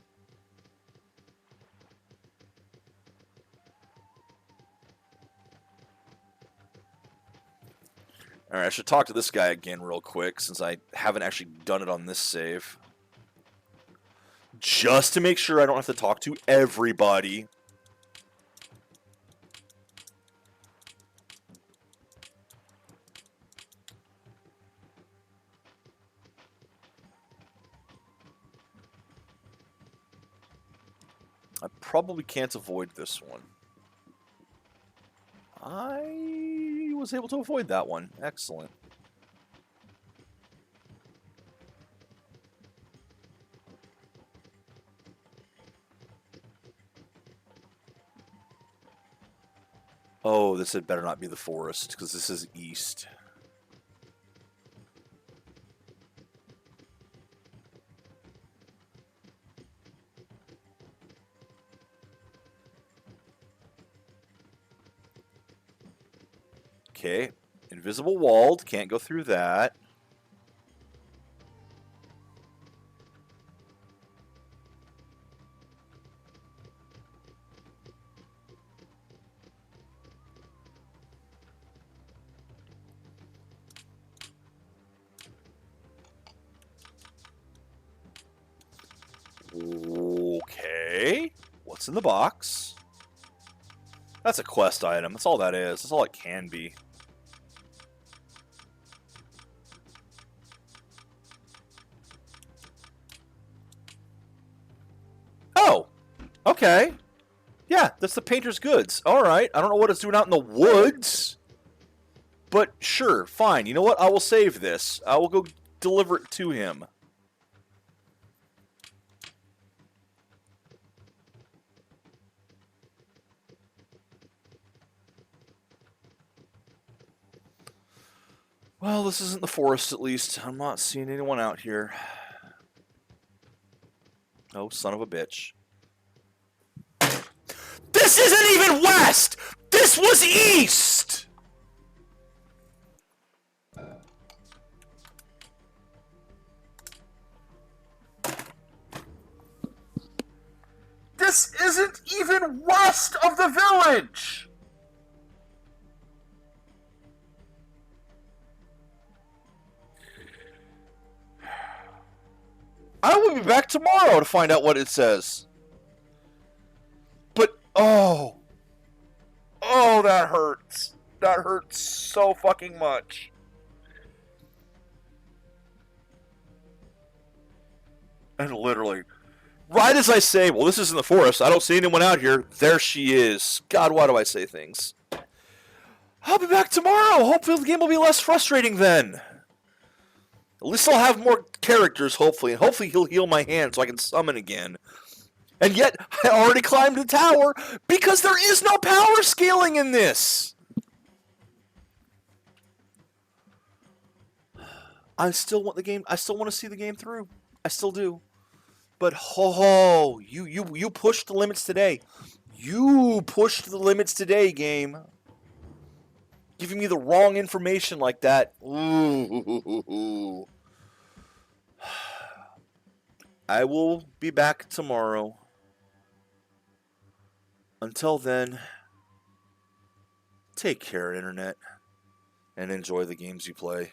Speaker 1: Alright, I should talk to this guy again real quick since I haven't actually done it on this save. Just to make sure I don't have to talk to everybody. I probably can't avoid this one. I was able to avoid that one. Excellent. Oh, this had better not be the forest, because this is east. Okay, invisible walled, can't go through that. Okay, what's in the box? That's a quest item, that's all that is, that's all it can be. Okay. Yeah, that's the painter's goods. Alright, I don't know what it's doing out in the woods. But sure, fine. You know what? I will save this. I will go deliver it to him. Well, this isn't the forest at least. I'm not seeing anyone out here. Oh, son of a bitch. This isn't even west! This was east! This isn't even west of the village! I will be back tomorrow to find out what it says. But, oh, that hurts. That hurts so fucking much. And literally, right as I say, well, this is in the forest, I don't see anyone out here, there she is. God, why do I say things? I'll be back tomorrow. Hopefully the game will be less frustrating then. At least I'll have more characters, hopefully. And hopefully he'll heal my hand so I can summon again. And yet, I already climbed the tower because there is no power scaling in this. I still want the game. I still want to see the game through. I still do. But ho, you pushed the limits today. You pushed the limits today, game. Giving me the wrong information like that. Ooh. I will be back tomorrow. Until then, take care, Internet, and enjoy the games you play.